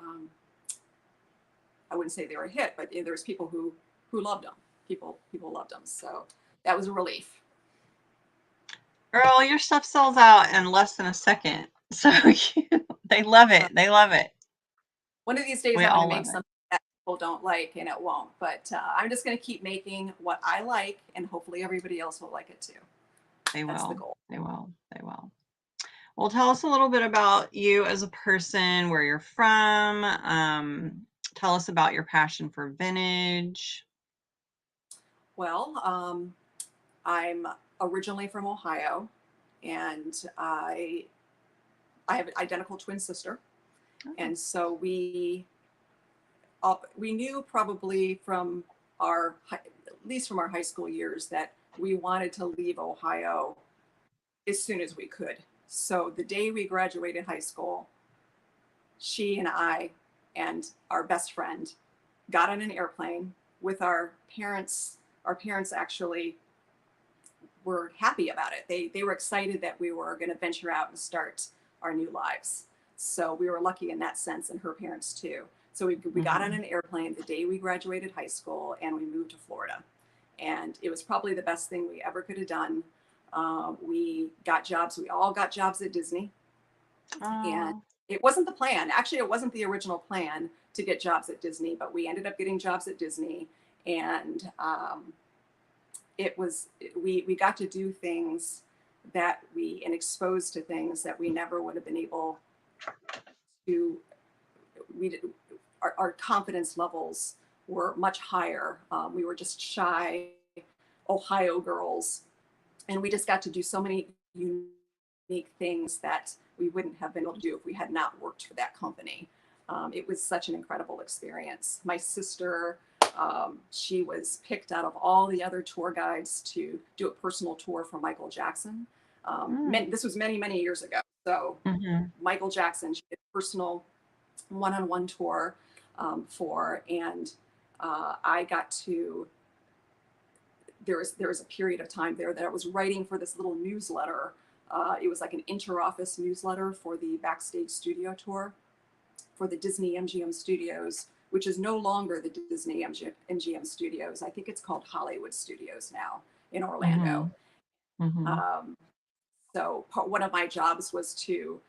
I wouldn't say they were a hit, but there was people who loved them. People loved them, so that was a relief. Girl, your stuff sells out in less than a second. So they love Uh, it. They love it. One of these days, We I'm going to all make love it. something that people don't like, and it won't. But I'm just going to keep making what I like, and hopefully everybody else will like it too. They That's the will. goal. They will. They will. Well, tell us a little bit about you as a person, where you're from. Tell us about your passion for vintage. Well, I'm originally from Ohio, and I have an identical twin sister, Oh. and so we knew probably from at least from our high school years that we wanted to leave Ohio as soon as we could. So the day we graduated high school, she and I and our best friend got on an airplane with our parents. Our parents actually were happy about it. They were excited that we were going to venture out and start our new lives. So we were lucky in that sense, and her parents too. So we got on Mhm. an airplane the day we graduated high school, and we moved to Florida. And it was probably the best thing we ever could have done. We got jobs. We all got jobs at Disney, and Oh. it wasn't the plan. Actually, it wasn't the original plan to get jobs at Disney, but we ended up getting jobs at Disney, and it was we got to do things that we and exposed to things that we never would have been able to. We did, our confidence levels were much higher. We were just shy Ohio girls, and we just got to do so many unique things that we wouldn't have been able to do if we had not worked for that company. It was such an incredible experience. My sister, she was picked out of all the other tour guides to do a personal tour for Michael Jackson. Mm. This was many years ago. So Mhm. Michael Jackson, she did a personal one-on-one tour and I got to there was a period of time there that I was writing for this little newsletter. It was like an inter-office newsletter for the backstage studio tour for the Disney MGM Studios, which is no longer the Disney MGM Studios. I think it's called Hollywood Studios now in Orlando. So one of my jobs was to,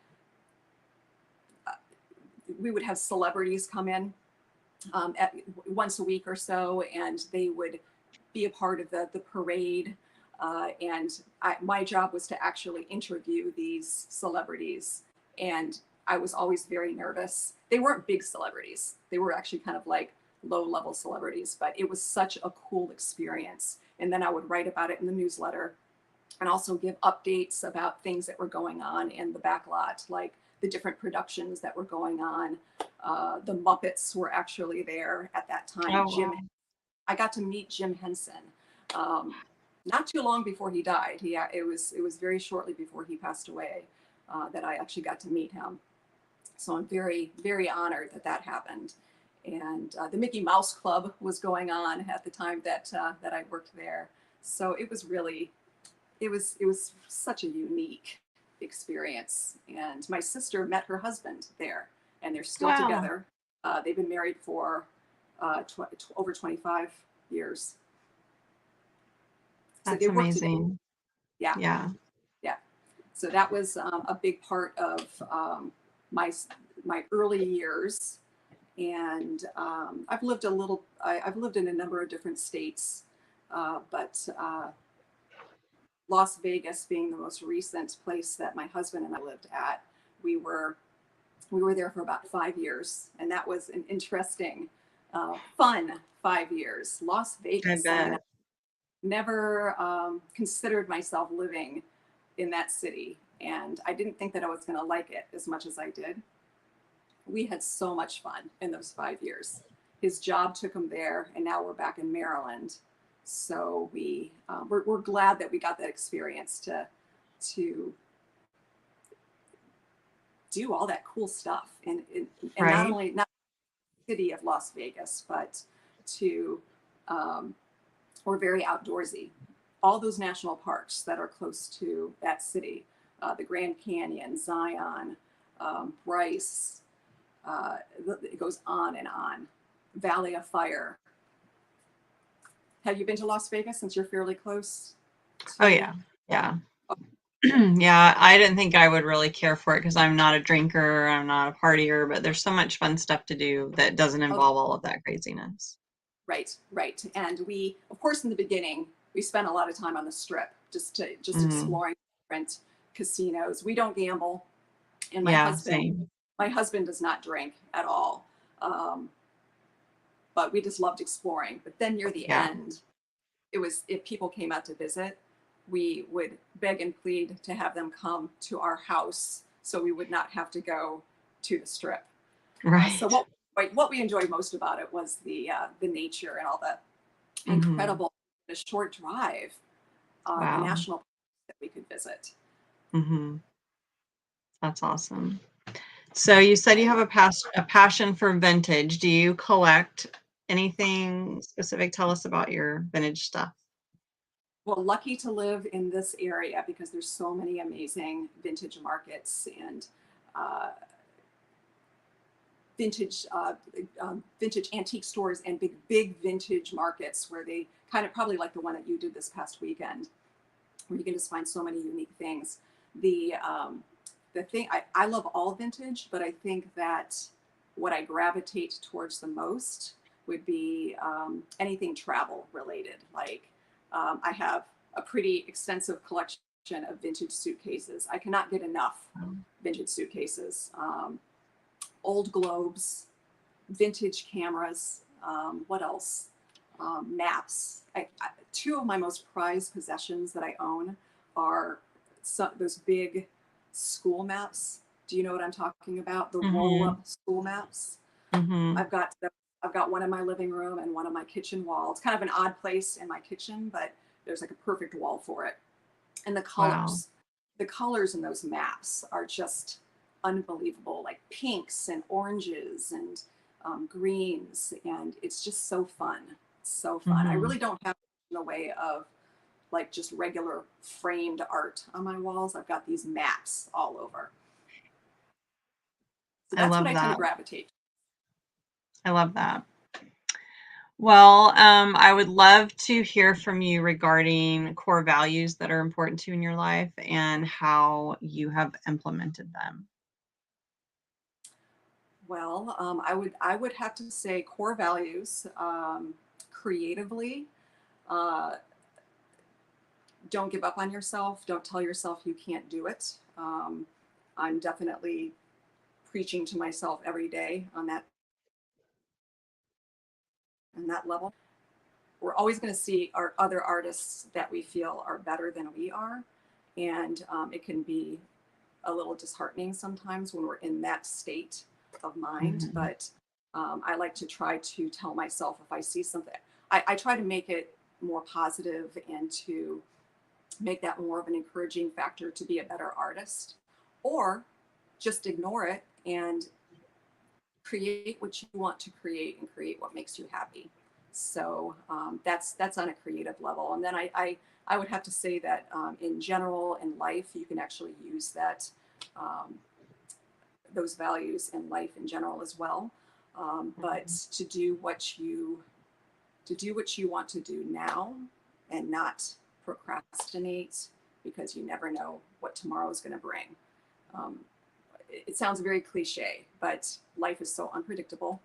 we would have celebrities come in once a week or so, and they would be a part of the parade. And my job was to actually interview these celebrities. And I was always very nervous. They weren't big celebrities. They were actually kind of like low-level celebrities, but it was such a cool experience. And then I would write about it in the newsletter and also give updates about things that were going on in the backlot, like the different productions that were going on. The Muppets were actually there at that time. Oh, wow. I got to meet Jim Henson not too long before he died. It was very shortly before he passed away that I actually got to meet him. So I'm very, very honored that that happened. And the Mickey Mouse Club was going on at the time that I worked there. So it was really, it was such a unique experience. And my sister met her husband there, and they're still together. They've been married for over 25 years. So That's amazing. Yeah. Yeah. Yeah. So that was a big part of my early years. And I've lived I've lived in a number of different states, but Las Vegas being the most recent place that my husband and I lived at, we were there for about 5 years, and that was an interesting, fun 5 years. Las Vegas. I I mean, bet. I never considered myself living in that city, and I didn't think that I was going to like it as much as I did. We had so much fun in those 5 years. His job took him there, and now we're back in Maryland. So we're glad that we got that experience to do all that cool stuff, and not only not the city of Las Vegas, but to we're very outdoorsy. All those national parks that are close to that city, the Grand Canyon, Zion, Bryce. It goes on and on. Valley of Fire. Have you been to Las Vegas since you're fairly close? Oh, yeah. Yeah. Yeah, I didn't think I would really care for it because I'm not a drinker, I'm not a partier, but there's so much fun stuff to do that doesn't involve all of that craziness. Right. And we, of course, in the beginning, we spent a lot of time on the Strip, just exploring different casinos. We don't gamble, and my husband does not drink at all. But we just loved exploring. But then near the end, it was, if people came out to visit, we would beg and plead to have them come to our house so we would not have to go to the Strip. Right. So what we enjoyed most about it was the nature and all the incredible, a short drive, national parks that we could visit. That's awesome. So you said you have a passion for vintage. Do you collect anything specific? Tell us about your vintage stuff. Well, lucky to live in this area because there's so many amazing vintage markets and vintage antique stores and big vintage markets where they kind of probably like the one that you did this past weekend, where you can just find so many unique things. The thing, I love all vintage, but I think that what I gravitate towards the most would be anything travel related. Like I have a pretty extensive collection of vintage suitcases. I cannot get enough vintage suitcases. Old globes, vintage cameras, what else? Maps. Two of my most prized possessions that I own are those big school maps. Do you know what I'm talking about? The roll-up school maps. I've got one in my living room and one on my kitchen wall. It's kind of an odd place in my kitchen, but there's like a perfect wall for it. And the colors in those maps are just unbelievable, like pinks and oranges and greens, and it's just so fun. So fun. I really don't have in the way of like just regular framed art on my walls. I've got these maps all over. So I that's what love I tend to that. gravitate. I love that. Well, I would love to hear from you regarding core values that are important to you in your life and how you have implemented them. Well, I would have to say core values, creatively. Uh, don't give up on yourself. Don't tell yourself you can't do it. I'm definitely preaching to myself every day on that level. We're always going to see our other artists that we feel are better than we are, and it can be a little disheartening sometimes when we're in that state of mind. Mhm. But I like to try to tell myself if I see something, I try to make it more positive and to make that more of an encouraging factor to be a better artist, or just ignore it and create what you want to create and create what makes you happy. So that's on a creative level. And then I would have to say that in general in life, you can actually use that um, those values in life in general as well. But to do what you want to do now and not procrastinate, because you never know what tomorrow is going to bring. Um, it sounds very cliche, but life is so unpredictable.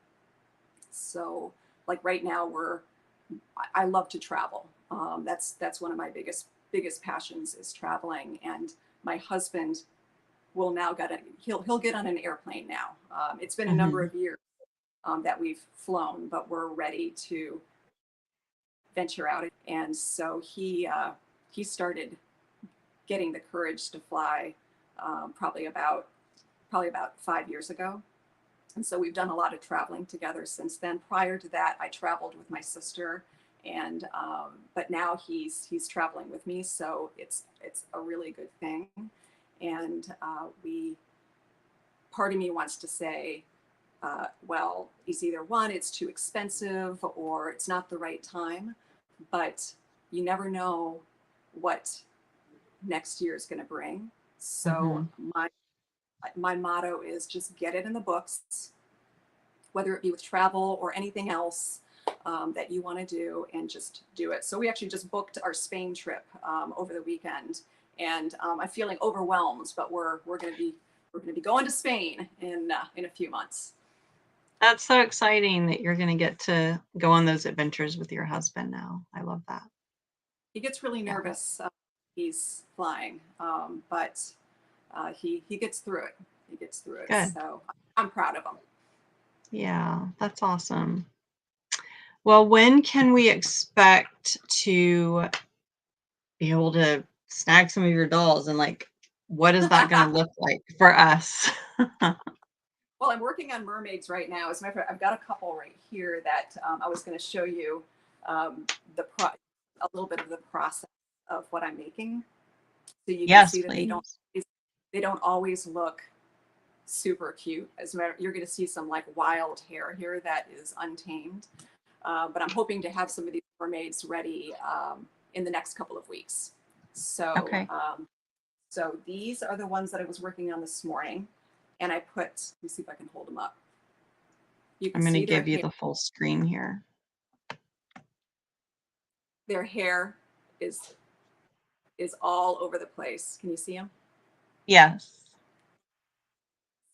So, like right now, I love to travel. That's one of my biggest passions is traveling. And my husband will now he'll get on an airplane now. It's been a number Mhm. of years that we've flown, but we're ready to venture out. And so he started getting the courage to fly probably about 5 years ago. And so we've done a lot of traveling together since then. Prior to that, I traveled with my sister, and but now he's traveling with me, so it's a really good thing. And we part of me wants to say, well, it's either one, it's too expensive, or it's not the right time. But you never know what next year is going to bring. So Mhm. my motto is just get it in the books, whether it be with travel or anything else that you want to do, and just do it. So we actually just booked our Spain trip over the weekend, and I'm feeling overwhelmed, but we're going to be going to Spain in a few months. That's so exciting that you're going to get to go on those adventures with your husband now. I love that. He gets really Yeah. nervous. He's flying, but he gets through it. He gets through it. Good. So I'm proud of him. Yeah, that's awesome. Well, when can we expect to be able to snag some of your dolls and like what is that going to look like for us? Well, I'm working on mermaids right now. As a matter of fact, I've got a couple right here that I was going to show you um, a little bit of the process of what I'm making, so you can Yes, see that please. they don't always look super cute. As a matter, you're going to see some like wild hair here that is untamed. But I'm hoping to have some of these mermaids ready in the next couple of weeks. So Okay. so these are the ones that I was working on this morning, and let me see if I can hold them up. You can I'm going to see give you the full screen here. their hair is is all over the place. Can you see them? Yes.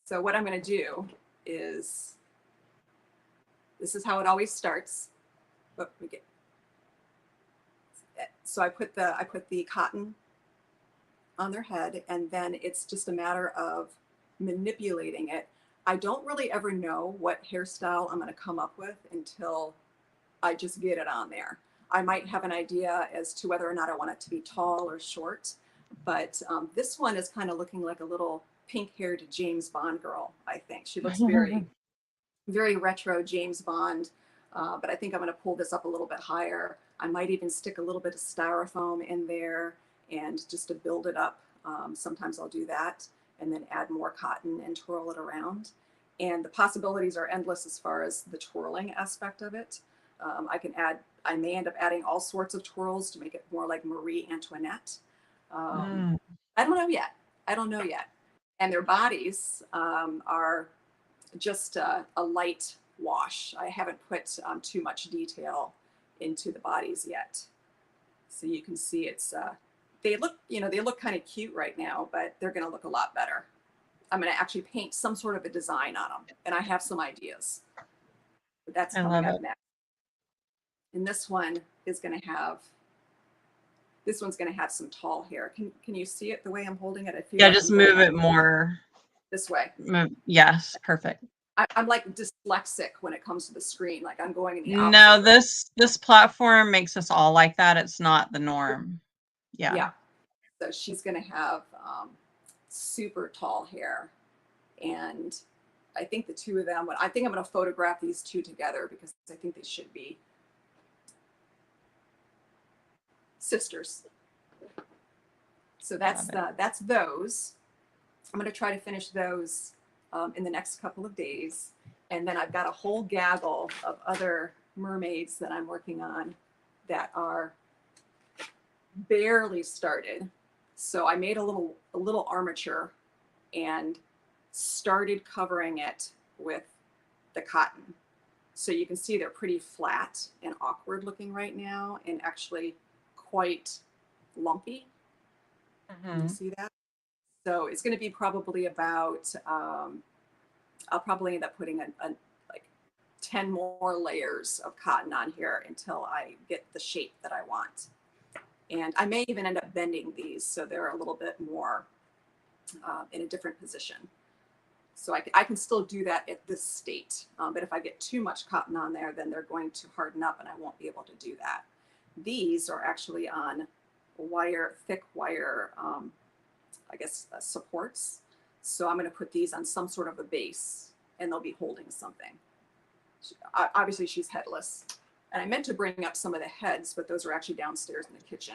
So what I'm going to do is, this is how it always starts. Oh, so I put the cotton on their head, and then it's just a matter of manipulating it. I don't really ever know what hairstyle I'm going to come up with until I just get it on there. I might have an idea as to whether or not I want it to be tall or short, but this one is kind of looking like a little pink-haired James Bond girl. I think she looks very retro James Bond, but I think I'm going to pull this up a little bit higher. I might even stick a little bit of styrofoam in there, and just to build it up. Sometimes I'll do that, and then add more cotton and twirl it around. And the possibilities are endless as far as the twirling aspect of it. I may end up adding all sorts of twirls to make it more like Marie Antoinette. Um, Mm. I don't know yet. I don't know yet. And their bodies are just a light wash. I haven't put too much detail into the bodies yet. So you can see it's, they look, they look kind of cute right now, but they're going to look a lot better. I'm going to actually paint some sort of a design on them, and I have some ideas. But that's coming up next. And this one is going to have, this one's going to have some tall hair. Can you see it the way I'm holding it? I feel like just move it more this way. Yes, perfect. I'm like dyslexic when it comes to the screen. Like I'm going in the opposite. No, this platform makes us all like that. It's not the norm. Yeah. So she's going to have super tall hair, and I think the two of them, I think I'm going to photograph these two together because I think they should be sisters. So that's those. I'm going to try to finish those in the next couple of days. And then I've got a whole gaggle of other mermaids that I'm working on that are barely started. So I made a little armature and started covering it with the cotton. So you can see they're pretty flat and awkward looking right now, and actually quite lumpy. You see that? So it's going to be probably about, I'll probably end up putting like 10 more layers of cotton on here until I get the shape that I want. And I may even end up bending these so they're a little bit more in a different position. So I can still do that at this state. But if I get too much cotton on there, then they're going to harden up and I won't be able to do that. These are actually on wire, thick wire, I guess, supports. So I'm going to put these on some sort of a base and they'll be holding something. Obviously she's headless. And I meant to bring up some of the heads, but those are actually downstairs in the kitchen.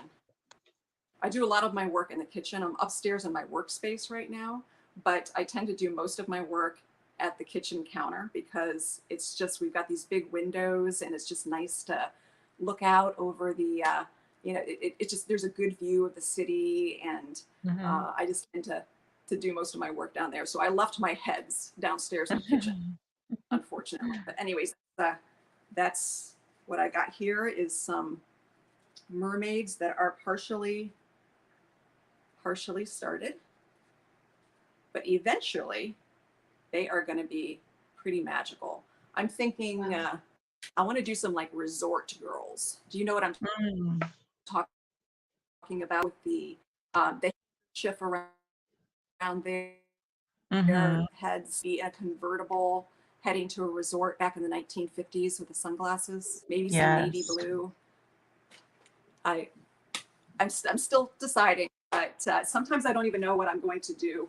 I do a lot of my work in the kitchen. I'm upstairs in my workspace right now, but I tend to do most of my work at the kitchen counter because it's just, we've got these big windows and it's just nice to look out over the, it just, there's a good view of the city, and I just tend to do most of my work down there. So I left my heads downstairs in the kitchen, unfortunately. But anyways, that's what I got here is some mermaids that are partially started, but eventually they are going to be pretty magical. I'm thinking I want to do some like resort girls. Do you know what I'm talking about with the shift around their heads, be a convertible heading to a resort back in the 1950s with the sunglasses, maybe some navy blue. I'm still deciding, but sometimes I don't even know what I'm going to do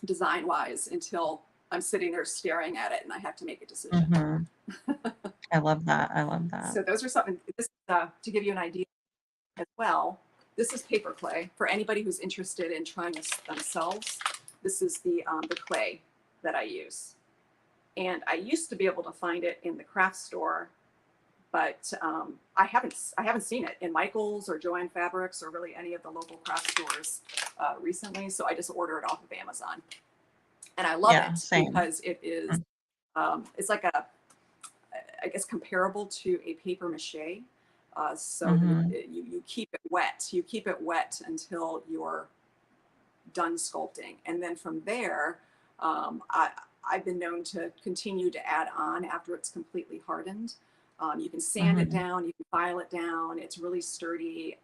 design-wise until I'm sitting there staring at it and I have to make a decision. I love that. I love that. So those are something, this, to give you an idea as well, this is paper clay. For anybody who's interested in trying this themselves, this is the clay that I use. And I used to be able to find it in the craft store, but I haven't seen it in Michael's or Joann Fabrics or really any of the local craft stores recently. So I just order it off of Amazon, and I love it because it is it's like I guess comparable to a paper mache. So you keep it wet. You keep it wet until you're done sculpting, and then from there, I've been known to continue to add on after it's completely hardened. You can sand it down, you can file it down. It's really sturdy.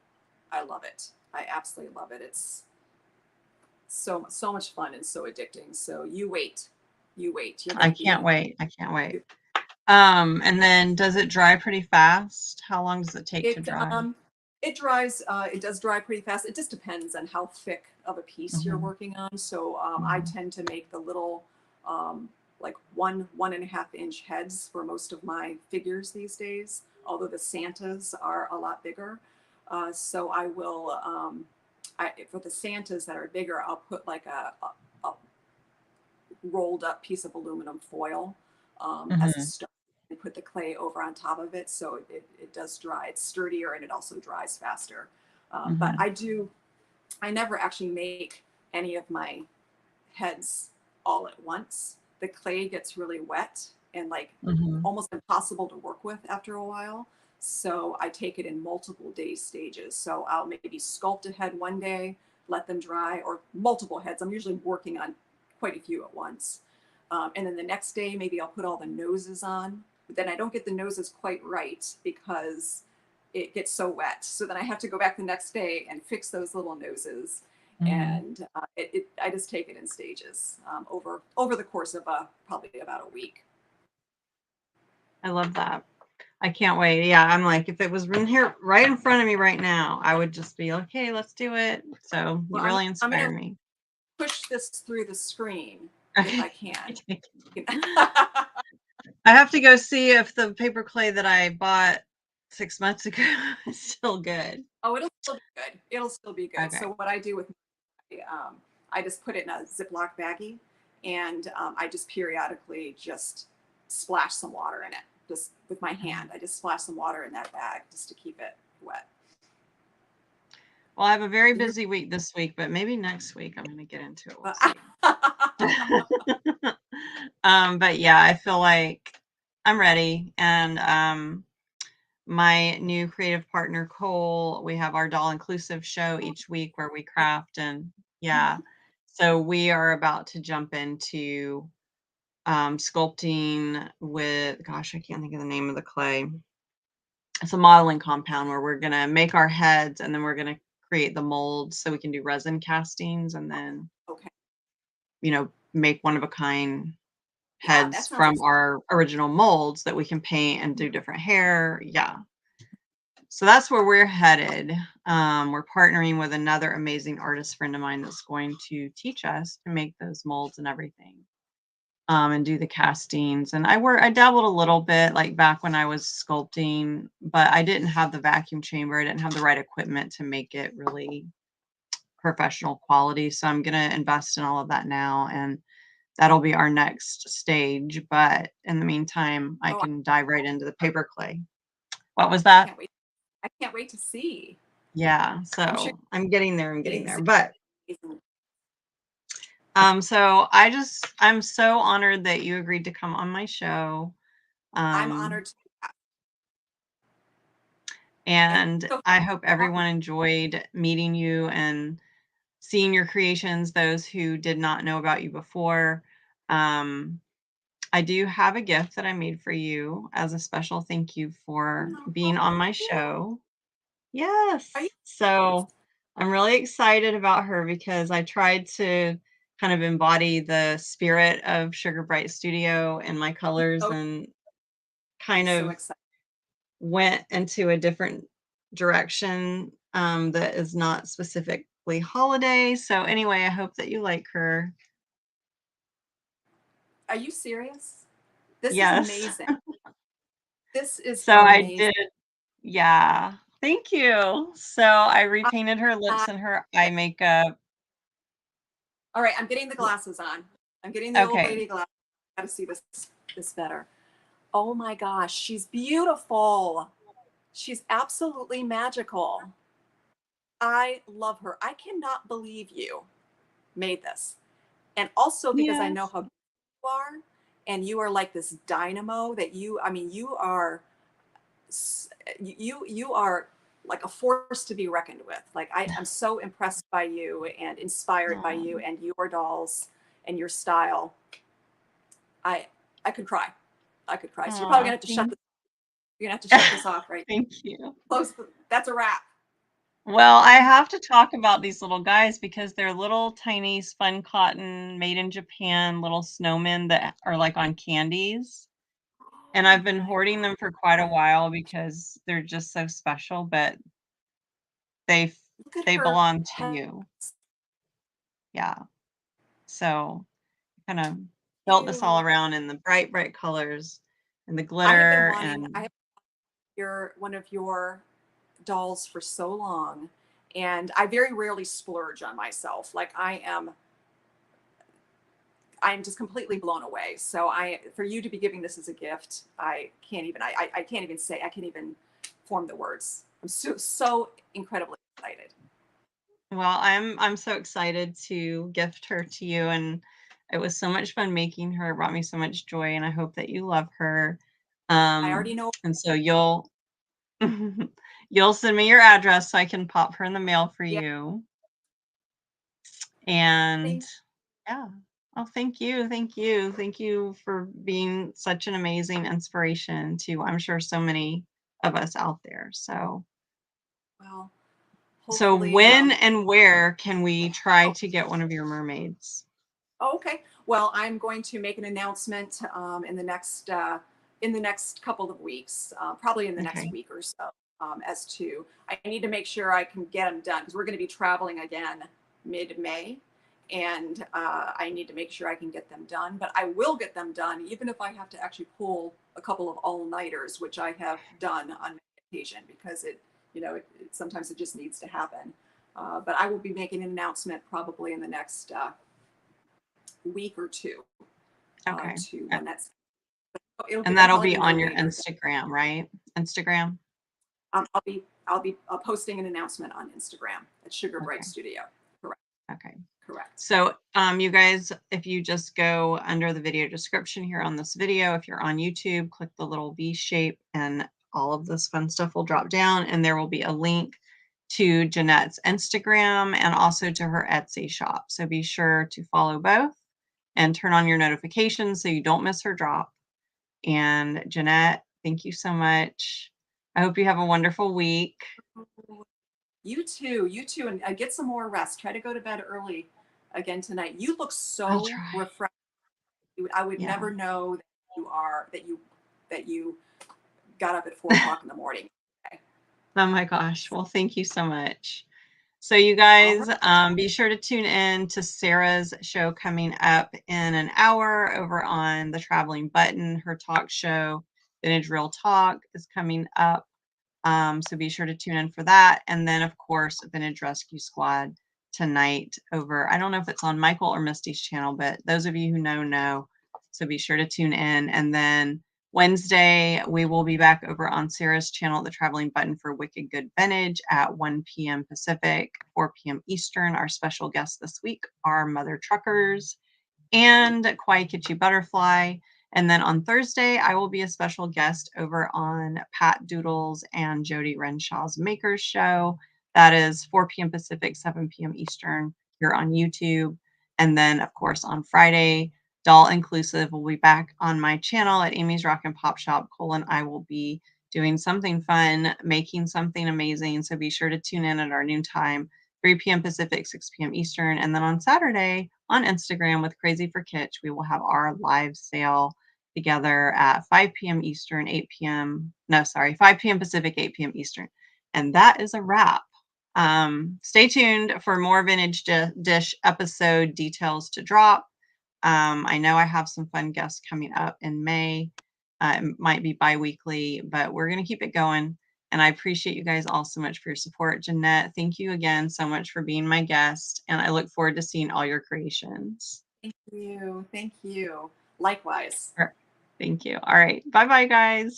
I love it. I absolutely love it. It's so much fun and so addicting. So you wait. I can't wait. And then does it dry pretty fast? How long does it take to dry? It dries. It does dry pretty fast. It just depends on how thick of a piece you're working on. So I tend to make the little like 1.5 inch heads for most of my figures these days, although the Santas are a lot bigger. So I will, for the Santas that are bigger, I'll put like a rolled up piece of aluminum foil as a start and put the clay over on top of it. So it does dry. It's sturdier and it also dries faster. But I never actually make any of my heads all at once. the clay gets really wet and like Mhm. almost impossible to work with after a while. So I take it in multiple day stages. So I'll maybe sculpt a head one day, let them dry, or multiple heads. I'm usually working on quite a few at once. And then the next day, maybe I'll put all the noses on. But then I don't get the noses quite right because it gets so wet. So then I have to go back the next day and fix those little noses. Mhm. And I just take it in stages over the course of probably about a week. I love that. I can't wait. Yeah, I'm like, if it was in here right in front of me right now, I would just be, okay, let's do it. So you Well, really I'm inspire gonna me. push this through the screen if I Okay. can. I have to go see if the paper clay that I bought 6 months ago is still good. Oh, it'll still be good. It'll still be good. So Okay. what I do with I just put it in a Ziploc baggie, and I just periodically just splash some water in it, just with my hand. I just splash some water in that bag just to keep it wet. Well, I have a very You're, busy week this week, but maybe next week I'm going to get into it. We'll uh, see. But yeah, I feel like I'm ready. And my new creative partner, Cole, we have our doll inclusive show each week where we craft and yeah. Mhm. So we are about to jump into sculpting with, gosh, I can't think of the name of the clay. It's a modeling compound where we're gonna make our heads and then we're gonna create the molds so we can do resin castings and then, Okay. make one of a kind Yeah, that heads sounds from exciting. our original molds that we can paint and do different hair. Yeah. So that's where we're headed. We're partnering with another amazing artist friend of mine that's going to teach us to make those molds and everything. And do the castings. And I dabbled a little bit like back when I was sculpting, but I didn't have the vacuum chamber. I didn't have the right equipment to make it really professional quality. So I'm gonna invest in all of that now and that'll be our next stage. But in the meantime, I Oh, can dive right into the paper clay. What was that? can't wait. I can't wait to see. Yeah, I'm sure so I'm getting there. I'm getting getting there. to But see. so I'm so honored that you agreed to come on my show. I'm Um, honored to and And so I hope talking. everyone enjoyed meeting you and seeing your creations, those who did not know about you before. Um, I do have a gift that I made for you as a special thank you for Oh, being on my cool. show. Are you Yes. So I'm really excited about her because I tried to kind of embody the spirit of Sugar Bright Studio in my colors so and I'm kind so of excited. went into a different direction, that is not specifically holiday. So anyway, I hope that you like her. Are you serious? This is Yes. amazing. This is So I amazing. did, yeah. Thank you. So I I, repainted her lips I, and her eye makeup. all right, I'm getting the glasses on. I'm getting the old Okay. lady glasses. I gotta see this better. Oh my gosh, she's beautiful. She's absolutely magical. I love her. I cannot believe you made this. And also because I know Yes. how good you are, and you are like this dynamo that I mean, you are like a force to be reckoned with. Like I'm so impressed by you and inspired by Oh, you and your dolls and your style. I I could cry. I could cry. So you're probably aw, gonna have to shut thank this. You're gonna have to shut this off right. thank you. Close. That's a wrap. Well, I have to talk about these little guys because they're little tiny spun cotton made in Japan little snowmen that are like on candies. And Oh I've been my hoarding god. them for quite a while because they're just so special, but they f Look at they her belong to head. you. Yeah. So, kinda built this all You. around in the bright, bright colors and the I have been glitter wanting. I and have one of your dolls for so long, and I very rarely splurge on myself. Like I'm just completely blown away. So for you to be giving this as a gift, I can't even say, I can't even form the words. I'm so incredibly excited. well, I'm so excited to gift her to you, and It was so much fun making her. It brought me so much joy, and I hope that you love her. I already know. And so you'll you'll send me your address so I can pop her in the mail for Yeah. you. And Thank yeah. Oh, thank you. Thank you. Thank you for being such an amazing inspiration to, I'm sure, so many of us out there. Well, So hopefully. when and where can we try to get one of your mermaids? Oh, okay. Well, I'm going to make an announcement in the next couple of weeks, probably in the next Okay. week or so, as to I need to make sure I can get them done because we're going to be traveling again mid-May, and I need to make sure I can get them done. But I will get them done, even if I have to actually pull a couple of all-nighters, which I have done on occasion because sometimes it just needs to happen. But I will be making an announcement probably in the next week or two Okay. to when that's And it'll that'll probably be be no on your later. Instagram, right? Instagram? I'll be posting an announcement on Instagram at Sugar Bright Okay. Studio. Correct. Okay. Correct. So you guys, if you just go under the video description here on this video, if you're on YouTube, click the little V shape and all of this fun stuff will drop down, and there will be a link to Jeanette's Instagram and also to her Etsy shop. So be sure to follow both and turn on your notifications so you don't miss her drop. And Jeanette, thank you so much. I hope you have a wonderful week. You too, and get some more rest. Try to go to bed early again tonight. You look I'll so try. refreshed. I would Yeah. never know that you got up at 4 o'clock in the morning. Okay. Oh my gosh. Well, thank you so much. So you All guys, right. be sure to tune in to Sarah's show coming up in an hour over on the Traveling Button. Her talk show, Vintage Real Talk, is coming up. So be sure to tune in for that. And then, of course, Vintage Rescue Squad tonight over, I don't know if it's on Michael or Misty's channel, but those of you who know. So be sure to tune in. And then Wednesday, we will be back over on Sarah's channel, The Traveling Button, for Wicked Good Vintage at 1 p.m. Pacific, 4 p.m. Eastern. Our special guests this week are Mother Truckers and Kwai Kitchi Butterfly. And then on Thursday, I will be a special guest over on Pat Doodles and Jody Renshaw's Makers Show. That is 4 p.m. Pacific, 7 p.m. Eastern here on YouTube. And then, of course, on Friday, Doll Inclusive will be back on my channel at Amy's Rock and Pop Shop. Cole and I will be doing something fun, making something amazing. So be sure to tune in at our noon time, 3 p.m. Pacific, 6 p.m. Eastern. And then on Saturday on Instagram with Crazy for Kitsch, we will have our live sale together at 5 p.m. Eastern, 8 p.m. No, sorry, 5 p.m. Pacific, 8 p.m. Eastern. And that is a wrap. Stay tuned for more Vintage Dish episode details to drop. I know I have some fun guests coming up in May. It might be bi-weekly, but we're going to keep it going. And I appreciate you guys all so much for your support. Jeanette, thank you again so much for being my guest. And I look forward to seeing all your creations. Thank you. Thank you. Likewise. Thank you. All right. Bye-bye, guys.